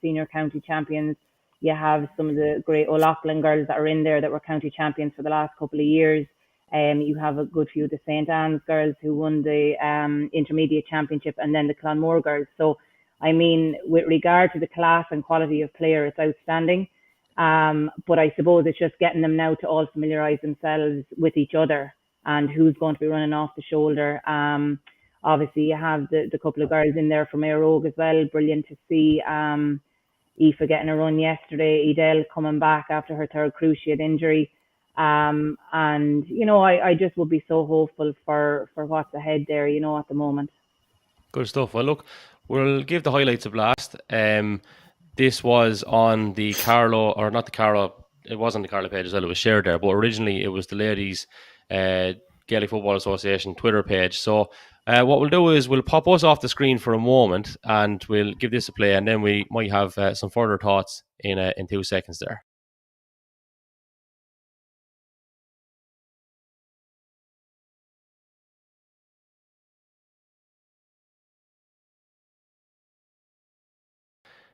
senior county champions. You have some of the great O'Loughlin girls that are in there that were county champions for the last couple of years. You have a good few of the St. Anne's girls who won the intermediate championship, and then the Clonmore girls. So, I mean, with regard to the class and quality of player, it's outstanding. But I suppose it's just getting them now to all familiarise themselves with each other and who's going to be running off the shoulder. Obviously, you have the couple of girls in there from Éire Óg as well. Brilliant to see Aoife getting a run yesterday. Edel coming back after her third cruciate injury. And, I just would be so hopeful for what's ahead there, at the moment. Good stuff. Well, look, we'll give the highlights a blast. This was on the Carlow, or not the Carlow, it wasn't the Carlow page as well, it was shared there, but originally it was the ladies' Gaelic Football Association Twitter page. So what we'll do is we'll pop us off the screen for a moment and we'll give this a play, and then we might have some further thoughts in 2 seconds there.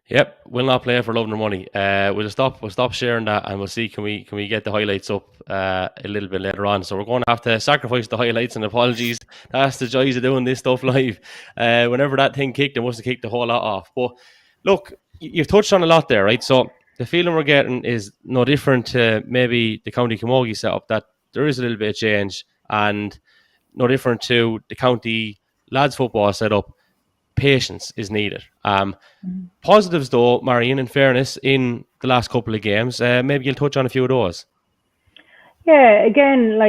Yep, we'll not play for love nor money. We'll stop sharing that, and we'll see can we get the highlights up a little bit later on. So we're going to have to sacrifice the highlights, and apologies. That's the joys of doing this stuff live. Whenever that thing kicked, it must have kicked the whole lot off. But look, you've touched on a lot there, right? So the feeling we're getting is no different to maybe the County Camogie setup, that there is a little bit of change, and no different to the county lads football setup. Patience is needed. Positives though, Marion, in fairness, in the last couple of games, maybe you'll touch on a few of those. Yeah, again,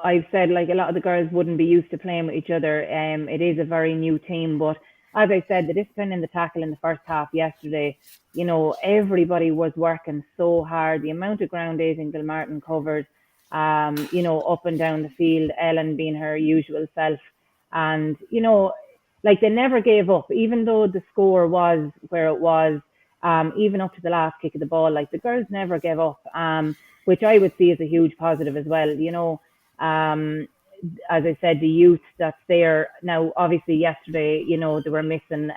I've said a lot of the girls wouldn't be used to playing with each other. It is a very new team, but as I said, the discipline in the tackle in the first half yesterday, everybody was working so hard. The amount of ground Aisin Gilmartin covered, up and down the field, Ellen being her usual self, and they never gave up, even though the score was where it was, even up to the last kick of the ball. The girls never gave up, which I would see as a huge positive as well. As I said, the youth that's there. Now, obviously, yesterday, they were missing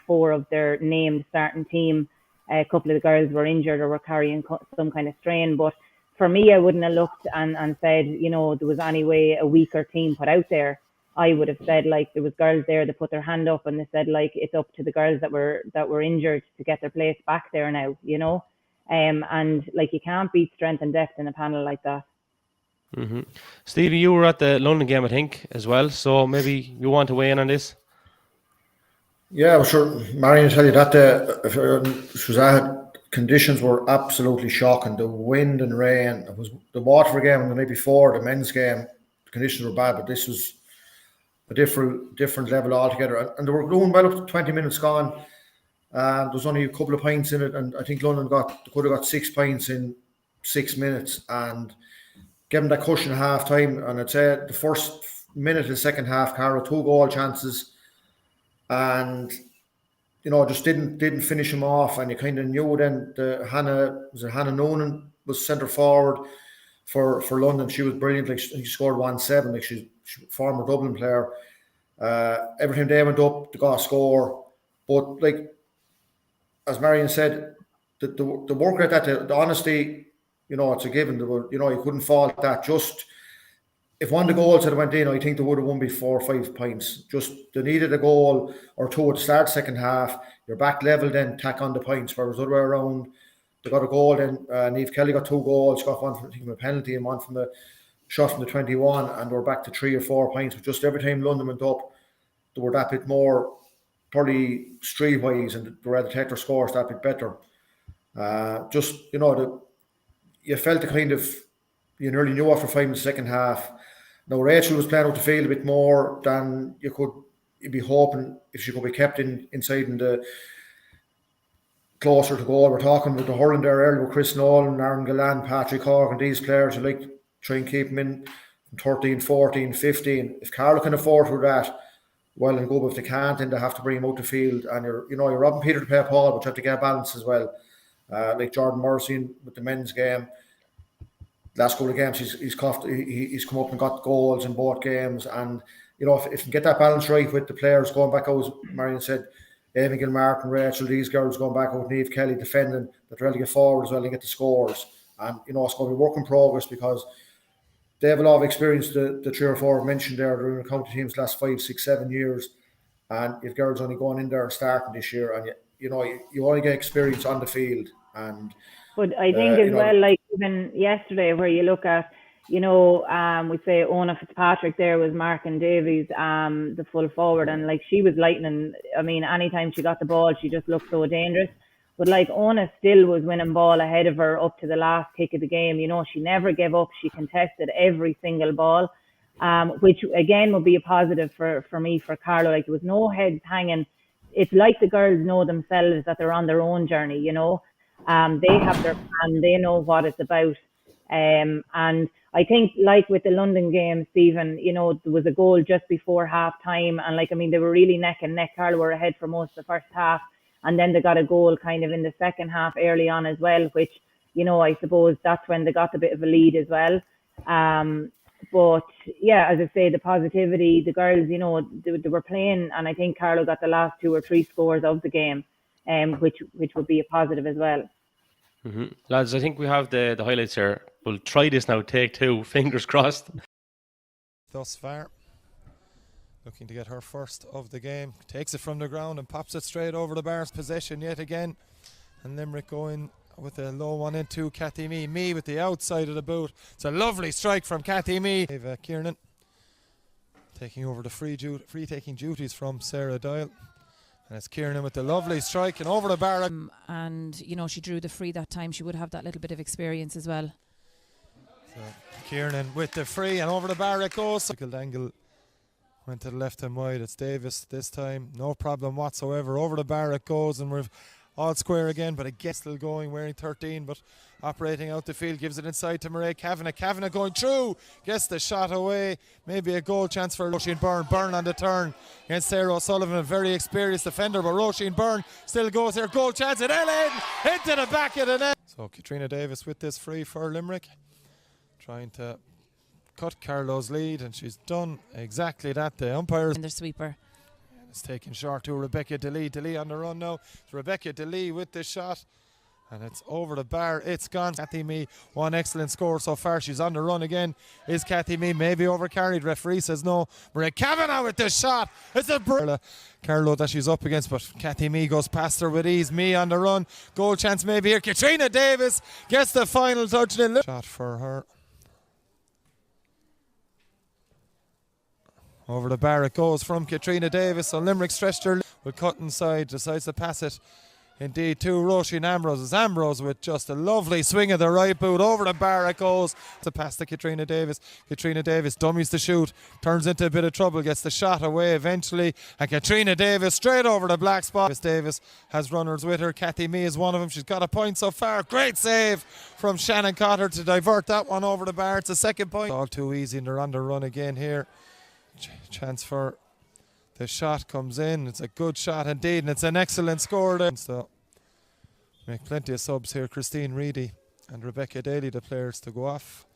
4 of their named starting team. A couple of the girls were injured or were carrying some kind of strain. But for me, I wouldn't have looked and said, there was any way a weaker team put out there. I would have said there was girls there that put their hand up and they said it's up to the girls that were injured to get their place back there now, and you can't beat strength and depth in a panel like that. Mm-hmm. Stevie, you were at the London game, I think, as well, so maybe you want to weigh in on this? Yeah, I'm sure Marion will tell you that conditions were absolutely shocking. The wind and rain. It was the Waterford game the night before, the men's game. The conditions were bad, but this was a different level altogether, and they were going well up to 20 minutes gone. There was only a couple of pints in it, and I think London could have got 6 pints in 6 minutes, and give them that cushion at half time. And I'd say the first minute of the second half, Carlow 2 goal chances, and just didn't finish him off. And you kind of knew then Hannah Noonan was centre forward for London. She was brilliant. She scored 1-7. She's a former Dublin player. Every time they went up, they got a score. But as Marion said, the work rate, the honesty, it's a given. You couldn't fault that. Just if one of the goals had went in, I think they would have won by 4 or 5 points. Just they needed a goal or 2 at the start second half. You're back level, then tack on the points. Whereas the other way around, they got a goal. Then Niamh Kelly got 2 goals. Got one from a penalty and one from the shot from the 21, and we're back to 3 or 4 points. But just every time London went up, they were that bit more probably streetwise, and they were able to take their scores that bit better. You felt the kind of, you nearly knew after 5 in the second half. Now Rachel was playing out the field a bit more than you'd be hoping if she could be kept inside in the closer to goal. We're talking about the hurling there earlier with Chris Nolan, Aaron Gallan, Patrick Hogg, and these players. You like to try and keep them in from 13, 14, 15. If Carlow can afford to do that, well and good. But if they can't, then they have to bring them out the field. And you're robbing Peter to pay Paul, but you have to get balance as well. Like Jordan Morrison with the men's game. Last couple of games, he's come up and got goals in both games. And if you get that balance right with the players going back out, as Marion said, Amy Gilmartin, Rachel, these girls going back out, Niamh Kelly defending, that they're able to get forward as well and get the scores. And it's going to be work in progress because they have a lot of experience. The 3 or 4 mentioned there, they're in the county teams the last 5, 6, 7 years. And if girls only going in there and starting this year, and you only get experience on the field. And But I think as well, like even yesterday, where you look at, we say Ona Fitzpatrick there was marking Davies, the full forward, and like she was lightning. I mean, anytime she got the ball, she just looked so dangerous. But like Ona still was winning ball ahead of her up to the last kick of the game. She never gave up. She contested every single ball, which again would be a positive for me, for Carlo. Like there was no heads hanging. It's like the girls know themselves that they're on their own journey, They have their plan, they know what it's about. And I think, like with the London game, Stephen, there was a goal just before half time. And they were really neck and neck. Carlo were ahead for most of the first half. And then they got a goal kind of in the second half early on as well, which, I suppose that's when they got a bit of a lead as well. But yeah, as I say, the positivity, the girls, they were playing, and I think Carlo got the last 2 or 3 scores of the game, which would be a positive as well. Mm-hmm. Lads, I think we have the highlights here. We'll try this now, take 2, fingers crossed. Thus far, looking to get her first of the game. Takes it from the ground and pops it straight over the bar's possession yet again. And Limerick going with a low one into Kathy Mee with the outside of the boot. It's a lovely strike from Kathy Mee. Kiernan taking over the free taking duties from Sarah Doyle. And it's Kiernan with the lovely strike and over the bar. And she drew the free that time. She would have that little bit of experience as well. So Kiernan with the free and over the bar it goes. Angle went to the left and wide. It's Davis this time. No problem whatsoever. Over the bar it goes, and we're all square again, but again still going, wearing 13, but operating out the field, gives it inside to Mairead Kavanagh. Kavanagh going through, gets the shot away. Maybe a goal chance for Roisin Byrne. Byrne on the turn against Sarah O'Sullivan, a very experienced defender, but Roisin Byrne still goes there. Goal chance at Ellen into the back of the net. So Katrina Davis with this free for Limerick, trying to cut Carlo's lead, and she's done exactly that. The umpires and their sweeper. It's taken short to Rebecca DeLee. DeLee on the run now. It's Rebecca DeLee with the shot, and it's over the bar. It's gone. Kathy Mee, one excellent score so far. She's on the run again. Is Kathy Mee maybe overcarried? Referee says no. Mairead Kavanagh with the shot. It's a Carlo that she's up against, but Kathy Mee goes past her with ease. Mee on the run. Goal chance maybe here. Katrina Davis gets the final touch. Shot for her. Over the bar it goes from Katrina Davis. So Limerick stretched her with cut inside, decides to pass it indeed to Roisin Ambrose. It's Ambrose with just a lovely swing of the right boot. Over the bar it goes to pass to Katrina Davis. Katrina Davis dummies to shoot, turns into a bit of trouble, gets the shot away eventually, and Katrina Davis straight over the black spot. Davis has runners with her. Kathy Mee is one of them. She's got a point so far. Great save from Shannon Cotter to divert that one over the bar. It's a second point. All too easy, and they're on the run again here. Chance for the shot comes in. It's a good shot indeed, and it's an excellent score there. So make plenty of subs here. Christine Reedy and Rebecca Daly, the players to go off,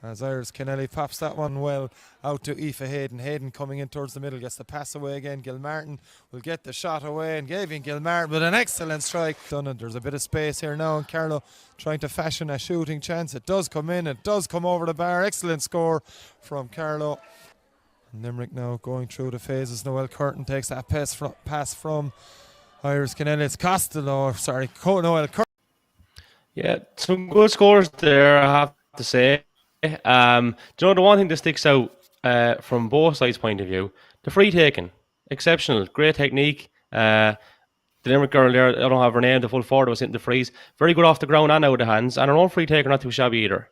as Iris Kennelly pops that one well out to Aoife Hayden. Hayden coming in towards the middle, gets the pass away again. Gilmartin will get the shot away, and Gavin Gilmartin with an excellent strike. Done it. There's a bit of space here now, and Carlo trying to fashion a shooting chance. It does come in, it does come over the bar. Excellent score from Carlo. Limerick now going through the phases. Noel Curtin takes that pass from Iris Kennelly. It's Noel Curtin. Yeah, some good scores there, I have to say. The one thing that sticks out from both sides' point of view, the free taking, exceptional, great technique. The Limerick girl there, I don't have her name, the full forward was hitting the frees. Very good off the ground and out of the hands, and her own free taker not too shabby either.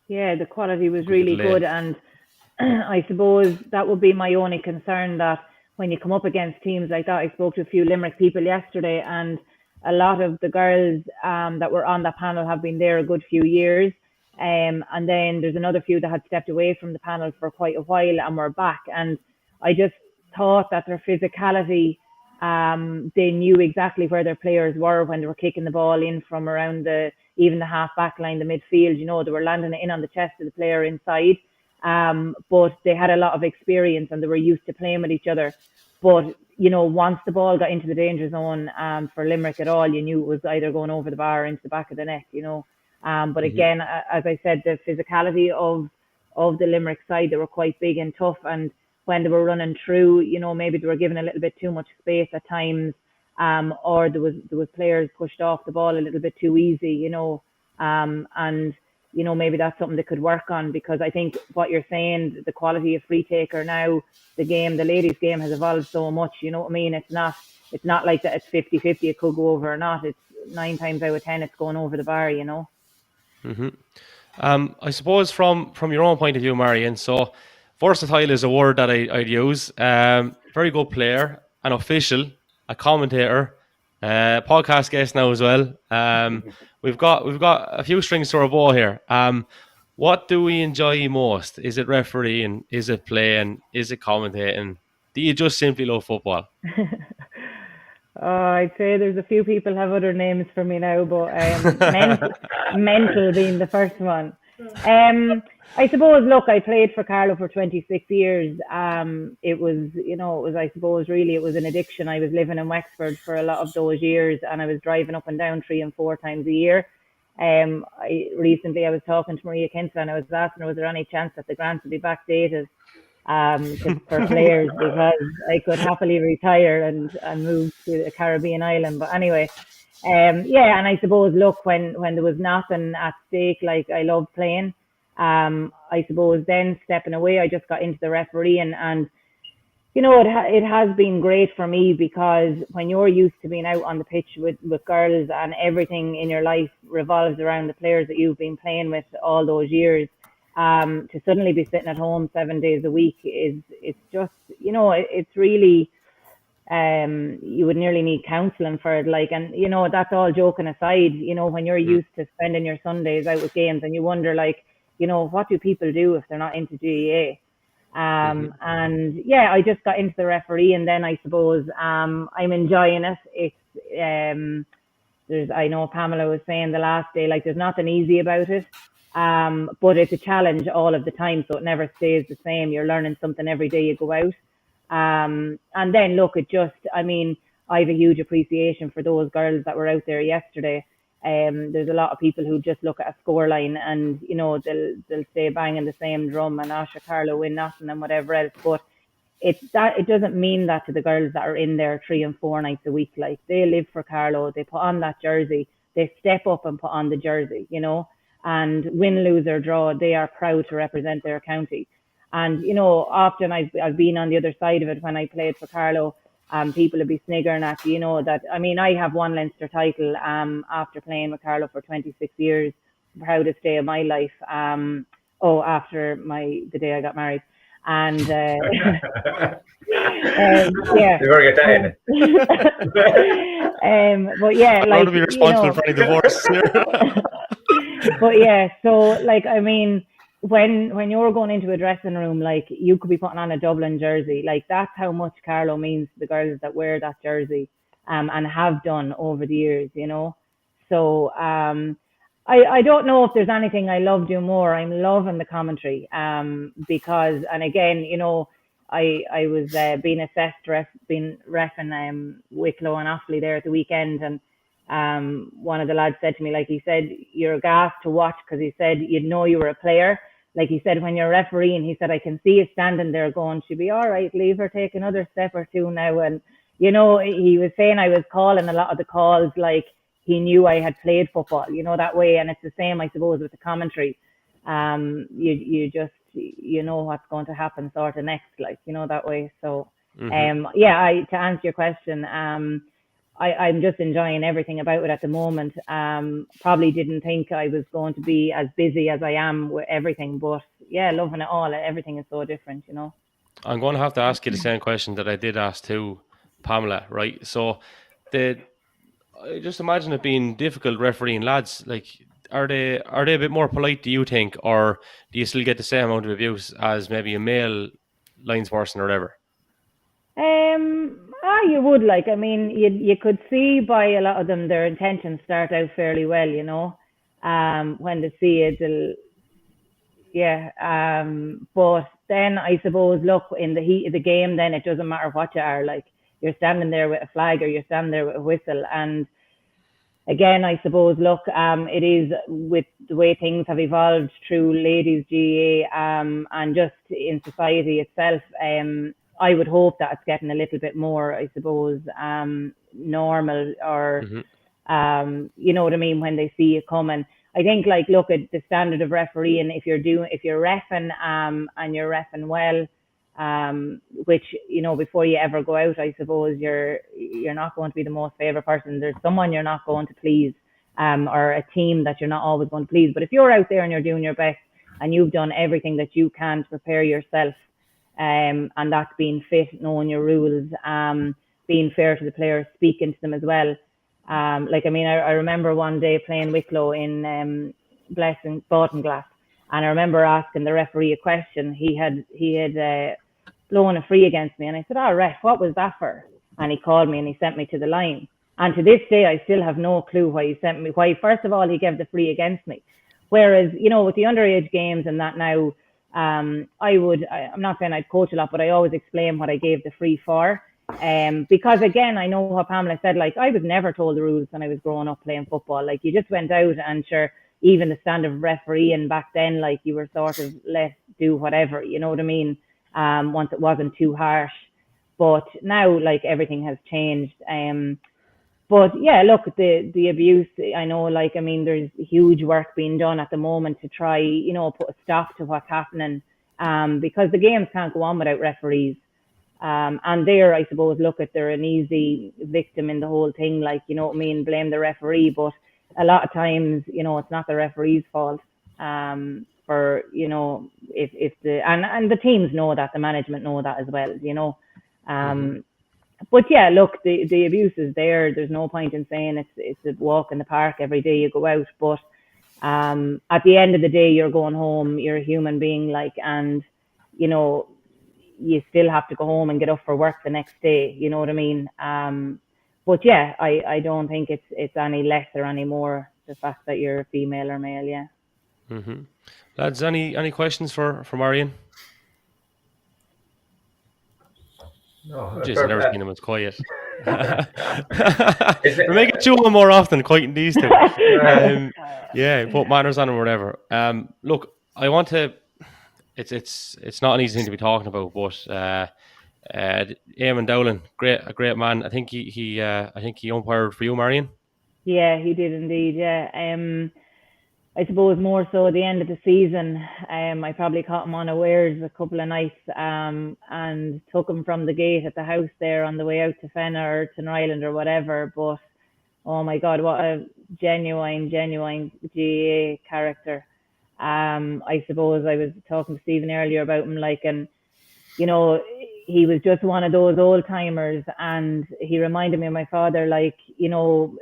Yeah, the quality was really good, and I suppose that would be my only concern, that when you come up against teams like that, I spoke to a few Limerick people yesterday, and a lot of the girls that were on that panel have been there a good few years, and then there's another few that had stepped away from the panel for quite a while and were back, and I just thought that their physicality, they knew exactly where their players were when they were kicking the ball in from around even the half back line, the midfield. They were landing it in on the chest of the player inside. But they had a lot of experience and they were used to playing with each other. But, once the ball got into the danger zone for Limerick at all, you knew it was either going over the bar or into the back of the net, But again, as I said, the physicality of the Limerick side, they were quite big and tough. And when they were running through, maybe they were given a little bit too much space at times. or there was players pushed off the ball a little bit too easy, you know, and you know, maybe that's something they could work on, because I think what you're saying, the quality of free taker now, the ladies' game has evolved so much, you know what I mean? It's not like that it's 50-50, it could go over or not. It's 9 times out of 10, it's going over the bar, you know? I suppose from your own point of view, Marion, so versatile is a word that I'd use. Very good player, an official, a commentator, podcast guest now as well. We've got a few strings to our bow here. What do we enjoy most? Is it refereeing? Is it playing? Is it commentating? Do you just simply love football? I'd say there's a few people have other names for me now, but mental being the first one. I suppose, look, I played for Carlow for 26 years. It was, I suppose, really, it was an addiction. I was living in Wexford for a lot of those years, and I was driving up and down 3 and 4 times a year. Recently, I was talking to Maria Kinsella, and I was asking her, was there any chance that the grants would be backdated for players, because I could happily retire and move to a Caribbean island. But anyway, and I suppose, look, when there was nothing at stake, like, I loved playing. I suppose then stepping away, I just got into the refereeing, and you know, it has been great for me, because when you're used to being out on the pitch with girls, and everything in your life revolves around the players that you've been playing with all those years, to suddenly be sitting at home 7 days a week it's just, you know, it's really, you would nearly need counselling for it, like, and you know, that's all joking aside, you know, when you're used to spending your Sundays out with games, and you wonder, like, you know, what do people do if they're not into GAA? And I just got into the referee, and then I suppose I'm enjoying it. It's I know Pamela was saying the last day, like, there's nothing easy about it, but it's a challenge all of the time, so it never stays the same. You're learning something every day you go out, and then look, I mean, I have a huge appreciation for those girls that were out there yesterday. There's a lot of people who just look at a scoreline, and you know, they'll stay banging the same drum, and Asha Carlow win nothing and whatever else, but it doesn't mean that to the girls that are in there 3 and 4 nights a week. Like, they live for Carlow, they put on that jersey, they step up and put on the jersey, you know, and win, lose or draw, they are proud to represent their county. And you know, often I've been on the other side of it when I played for Carlow. People will be sniggering at you, you know, that, I mean, I have 1 Leinster title after playing with Carlow for 26 years, proudest day of my life, after the day I got married. And You better get that in. But yeah, like, to be responsible for any divorce. But yeah, so like, I mean, when you're going into a dressing room, like, you could be putting on a Dublin jersey, like, that's how much Carlow means to the girls that wear that jersey, and have done over the years, you know. So I don't know if there's anything I love doing more. I'm loving the commentary, because, and again, you know, I was being assessed being reffing Wicklow and Offaly there at the weekend, and one of the lads said to me, like, he said, you're a gas to watch, because he said, you'd know you were a player. Like, he said, when you're refereeing, he said, I can see you standing there going, she'll be all right, leave her take another step or two now. And, you know, he was saying I was calling a lot of the calls like he knew I had played football, you know, that way. And it's the same, I suppose, with the commentary. You just, you know what's going to happen sort of next, like, you know, that way. So, to answer your question, I'm just enjoying everything about it at the moment. Probably didn't think I was going to be as busy as I am with everything, but yeah, loving it all. Everything is so different, you know. I'm going to have to ask you the same question that I did ask to Pamela, right? So, I just imagine it being difficult refereeing lads. Like, are they a bit more polite, do you think, or do you still get the same amount of abuse as maybe a male lines person or whatever? You would, like, I mean, you could see by a lot of them, their intentions start out fairly well, you know. When they see it, but then I suppose, look, in the heat of the game, then it doesn't matter what you are, like, you're standing there with a flag or you're standing there with a whistle. And again, I suppose, look, it is with the way things have evolved through ladies GAA, and just in society itself. I would hope that it's getting a little bit more, I suppose, normal, or you know what I mean, when they see you coming. I think, like, look at the standard of refereeing. If you're reffing and you're reffing well, which, you know, before you ever go out, I suppose you're not going to be the most favorite person. There's someone you're not going to please, or a team that you're not always going to please. But if you're out there and you're doing your best and you've done everything that you can to prepare yourself, and that's being fit, knowing your rules, being fair to the players, speaking to them as well. Like, I mean, I remember one day playing Wicklow in Botenglass, and I remember asking the referee a question. He had blown a free against me, and I said, "Oh, ref, what was that for?" And he called me and he sent me to the line. And to this day, I still have no clue why he sent me. Why, first of all, he gave the free against me. Whereas, you know, with the underage games and that now, I'm not saying I'd coach a lot, but I always explain what I gave the free for. Because again, I know what Pamela said, like, I was never told the rules when I was growing up playing football. Like, you just went out, and sure, even the standard of refereeing back then, like, you were sort of let do whatever, you know what I mean? Once it wasn't too harsh. But now, like, everything has changed. But yeah, look, the abuse, I know, like, I mean, there's huge work being done at the moment to try, you know, put a stop to what's happening, because the games can't go on without referees. And there, I suppose, look at, they're an easy victim in the whole thing, like, you know what I mean, blame the referee. But a lot of times, you know, it's not the referee's fault. For, you know, if the teams know that, the management know that as well, you know. But yeah, look, the abuse is there. There's no point in saying it's a walk in the park every day you go out. But at the end of the day, you're going home. You're a human being, like, and, you know, you still have to go home and get up for work the next day. You know what I mean? But yeah, I don't think it's any less or any more, the fact that you're female or male. Yeah. Lads, any questions for Marion? No, Jeez, I've never seen him as quiet. We're making two of them more often, quieting these two. Yeah, put manners on them or whatever. Look, I want to. It's not an easy thing to be talking about, but Eamon Dowling, a great man. I think he umpired for you, Marion. Yeah, he did indeed. Yeah. I suppose more so at the end of the season, I probably caught him unawares a couple of nights, and took him from the gate at the house there on the way out to Fenna or to Ireland or whatever. But oh my God, what a genuine GAA character. I suppose I was talking to Stephen earlier about him, like, and you know, he was just one of those old timers, and he reminded me of my father, like, you know,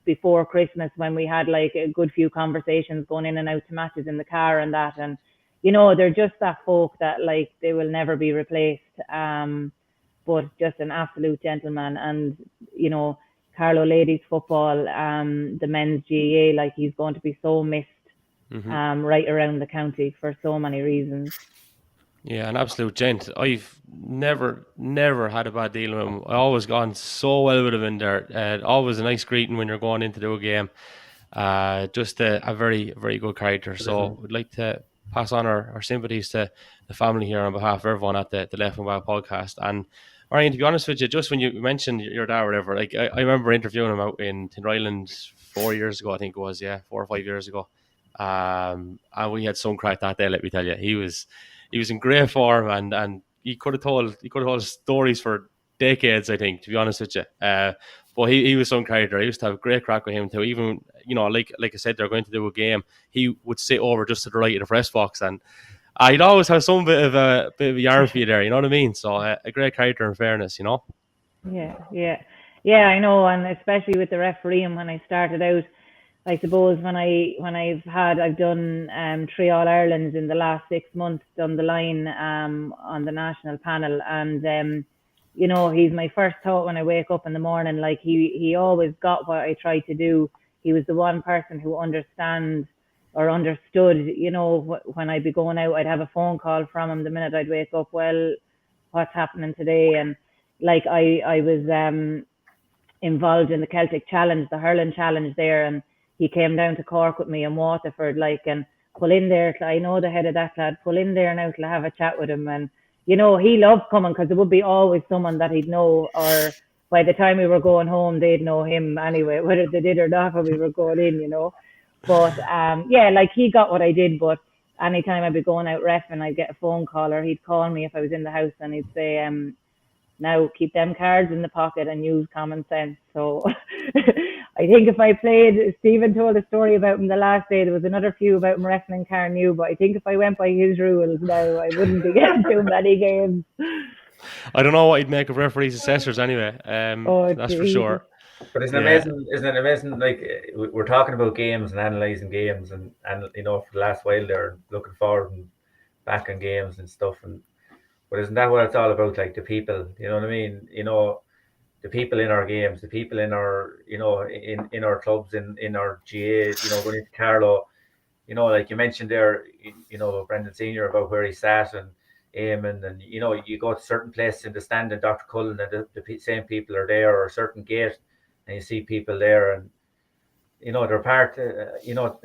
before Christmas when we had like a good few conversations going in and out to matches in the car and that, and you know, they're just that folk that, like, they will never be replaced. But just an absolute gentleman. And you know, Carlow ladies football, the men's GAA, like, he's going to be so missed, right around the county for so many reasons. Yeah, an absolute gent. I've never had a bad deal with him. I always gone so well with him in there. Always a nice greeting when you're going into a game. Just a very, very good character. So we'd like to pass on our sympathies to the family here on behalf of everyone at the Left and Wild podcast. And Marion, to be honest with you, just when you mentioned your dad or whatever, like, I remember interviewing him out in Ireland 4 years ago, I think it was, 4 or 5 years ago. And we had some crack that day, let me tell you. He was in great form, and he could have told stories for decades, I think, to be honest with you. But he was some character. I used to have great crack with him too. Even, you know, like I said, they're going to do a game. He would sit over just to the right of the press box, and I'd always have some bit of a yarn for you there. You know what I mean? So a great character, in fairness, you know. Yeah, I know, and especially with the refereeing when I started out. I suppose when I've done 3 All-Irelands in the last 6 months, done the line on the national panel, and you know, he's my first thought when I wake up in the morning. Like, he always got what I tried to do. He was the one person who understood, you know, when I'd be going out, I'd have a phone call from him the minute I'd wake up. Well, what's happening today? And like, I was involved in the Celtic Challenge, the Hurling Challenge there, and he came down to Cork with me in Waterford, like, and pull in there. I know the head of that lad. Pull in there now to have a chat with him, and you know, he loved coming because there would be always someone that he'd know, or by the time we were going home, they'd know him anyway, whether they did or not, when we were going in, you know. But yeah, like he got what I did, but anytime I'd be going out reffing, I'd get a phone call, or he'd call me if I was in the house, and he'd say, now keep them cards in the pocket and use common sense. So I think if I played, Stephen told a story about him the last day. There was another few about him wrestling Carnew, but I think if I went by his rules now, I wouldn't be getting too many games. I don't know what he'd make of referees' assessors anyway. That's for sure. But isn't it amazing? Like, we're talking about games and analysing games, and you know, for the last while they're looking forward and back on games and stuff. But isn't that what it's all about? Like the people, you know what I mean? You know, the people in our games, the people in our, you know, in our clubs, in our GA, you know, going into Carlow, you know, like you mentioned there, you know, Brendan Senior, about where he sat and Eamon, and you know, you go to certain places in the stand and Dr. Cullen, and the same people are there, or a certain gate, and you see people there, and you know, they're part. You know,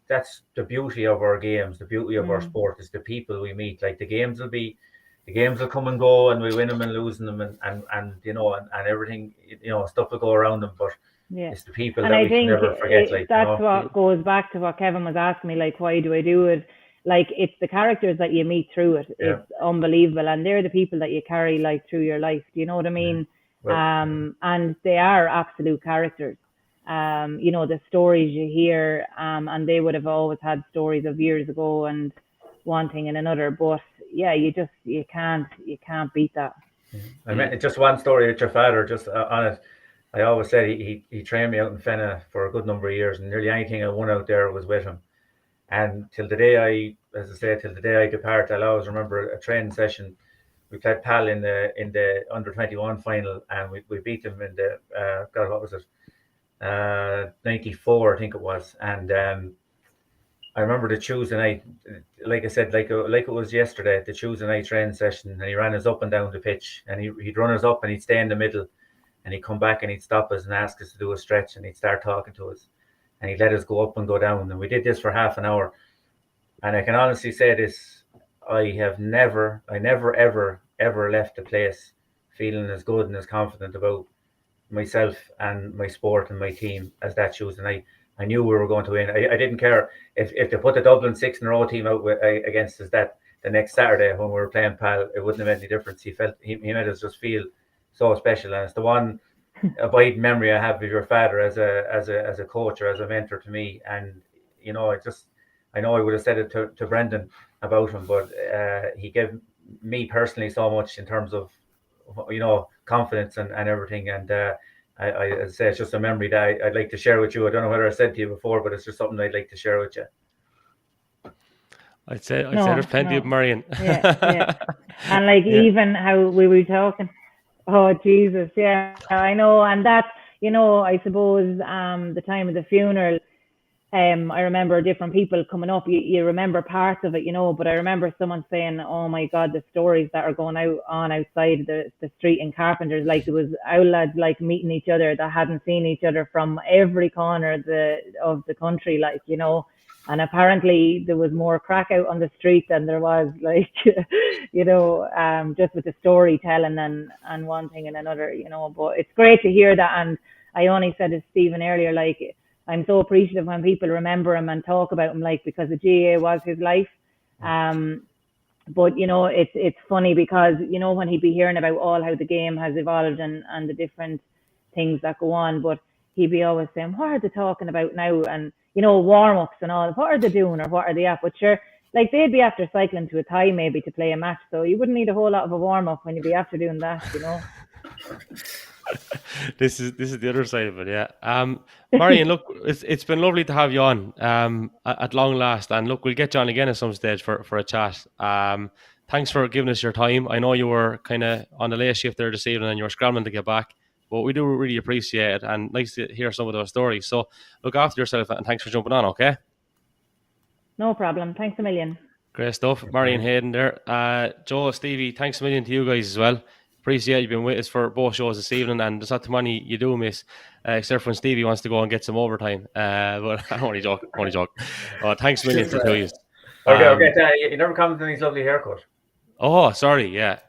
that's the beauty of our games, the beauty of our sport is the people we meet. Like the games will come and go, and we win them and losing them, and you know, and everything, you know, stuff will go around them, but it's the people and that I we think can never forget. Like, that's you know? what goes back to what Kevin was asking me, like, why do I do it? Like, it's the characters that you meet through it. Yeah. It's unbelievable, and they're the people that you carry like through your life. Do you know what I mean? Well, and they are absolute characters. You know, the stories you hear, and they would have always had stories of years ago and one thing and another. But yeah, you can't beat that. I mean, just one story with your father, just on it. I always said he trained me out in Fenna for a good number of years, and nearly anything I won out there was with him. And till the day I depart, I'll always remember a training session. We played Pal in the under-21 final, and we beat them in the God, what was it? 94, I think it was. And I remember the Tuesday night, like I said, like it was yesterday, the Tuesday night training session, and he ran us up and down the pitch, and he'd run us up and he'd stay in the middle, and he'd come back and he'd stop us and ask us to do a stretch, and he'd start talking to us, and he'd let us go up and go down, and we did this for half an hour. And I can honestly say this, I never ever left the place feeling as good and as confident about myself and my sport and my team as that Tuesday night. I knew we were going to win. I didn't care if they put the Dublin 6 in a row team out against us that the next Saturday when we were playing Pal. It wouldn't have made any difference. He made us just feel so special, and it's the one abiding memory I have of your father as a coach or as a mentor to me. And you know, I know I would have said it to Brendan about him, but he gave me personally so much in terms of, you know, confidence and everything. And I say it's just a memory that I'd like to share with you. I don't know whether I said to you before, but it's just something I'd like to share with you. I'd say there's plenty of Marion. Yeah. And like even how we were talking. Oh Jesus, yeah, I know. And that's, you know, I suppose the time of the funeral, I remember different people coming up. You remember parts of it, you know, but I remember someone saying, "Oh my God, the stories that are going on outside the street in Carpenters, like there was owl lads like meeting each other that hadn't seen each other from every corner of the country, like, you know." And apparently there was more crack out on the street than there was, like, you know, just with the storytelling and one thing and another, you know. But it's great to hear that. And I only said to Stephen earlier, like, I'm so appreciative when people remember him and talk about him, like, because the GA was his life. But, you know, it's funny because, you know, when he'd be hearing about all how the game has evolved and the different things that go on, but he'd be always saying, what are they talking about now? And, you know, warm-ups and all, what are they doing or what are they at? But sure, like, they'd be after cycling to a tie maybe to play a match, so you wouldn't need a whole lot of a warm-up when you'd be after doing that, you know. This is the other side of it, yeah. Marion, look, it's been lovely to have you on at long last, and look, we'll get you on again at some stage for a chat. Thanks for giving us your time. I know you were kind of on the late shift there this evening and you were scrambling to get back, but we do really appreciate it and nice to hear some of those stories. So look after yourself and thanks for jumping on, okay? No problem. Thanks a million. Great stuff. Marion Hayden there. Joe, Stevie, thanks a million to you guys as well. Appreciate you've been with us for both shows this evening, and there's not too many you do miss, except when Stevie wants to go and get some overtime. But I'm only joking. Thanks a million to you. Okay. You never commented on his lovely haircut. Oh, sorry. Yeah.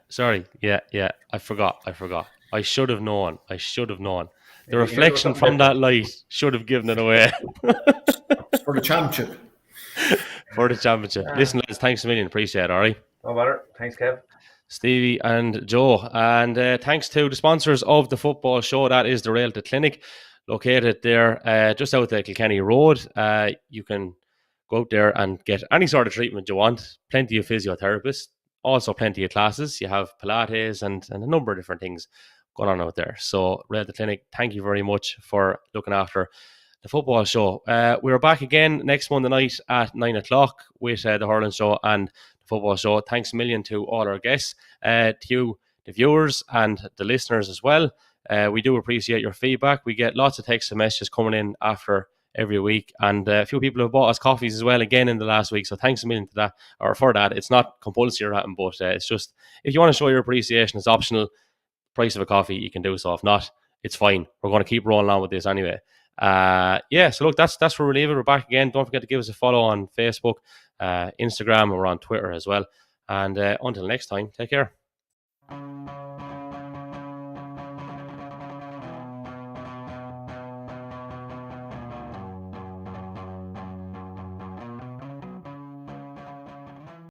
I forgot. I should have known. The Maybe you knew there was reflection something from that different. light should have given it away For the championship. for the championship. Listen, lads, thanks a million. Appreciate it. All right. No matter. Thanks, Kev. Stevie and Joe. And thanks to the sponsors of the football show. That is the Realta Clinic, located there just out the Kilkenny Road. You can go out there and get any sort of treatment you want. Plenty of physiotherapists, also plenty of classes. You have Pilates and a number of different things going on out there. So Realta Clinic, thank you very much for looking after the football show. We're back again next Monday night at 9 o'clock with the Hurling show and the football show. Thanks a million to all our guests, to you, the viewers, and the listeners as well. We do appreciate your feedback. We get lots of texts and messages coming in after every week, and a few people have bought us coffees as well again in the last week. So thanks a million to that, or for that. It's not compulsory or anything, but it's just, if you want to show your appreciation, it's optional. Price of a coffee, you can do so. If not, it's fine. We're going to keep rolling on with this anyway. So look, that's where we leave it. We're back again. Don't forget to give us a follow on Facebook, Instagram, or on Twitter as well. And until next time, take care.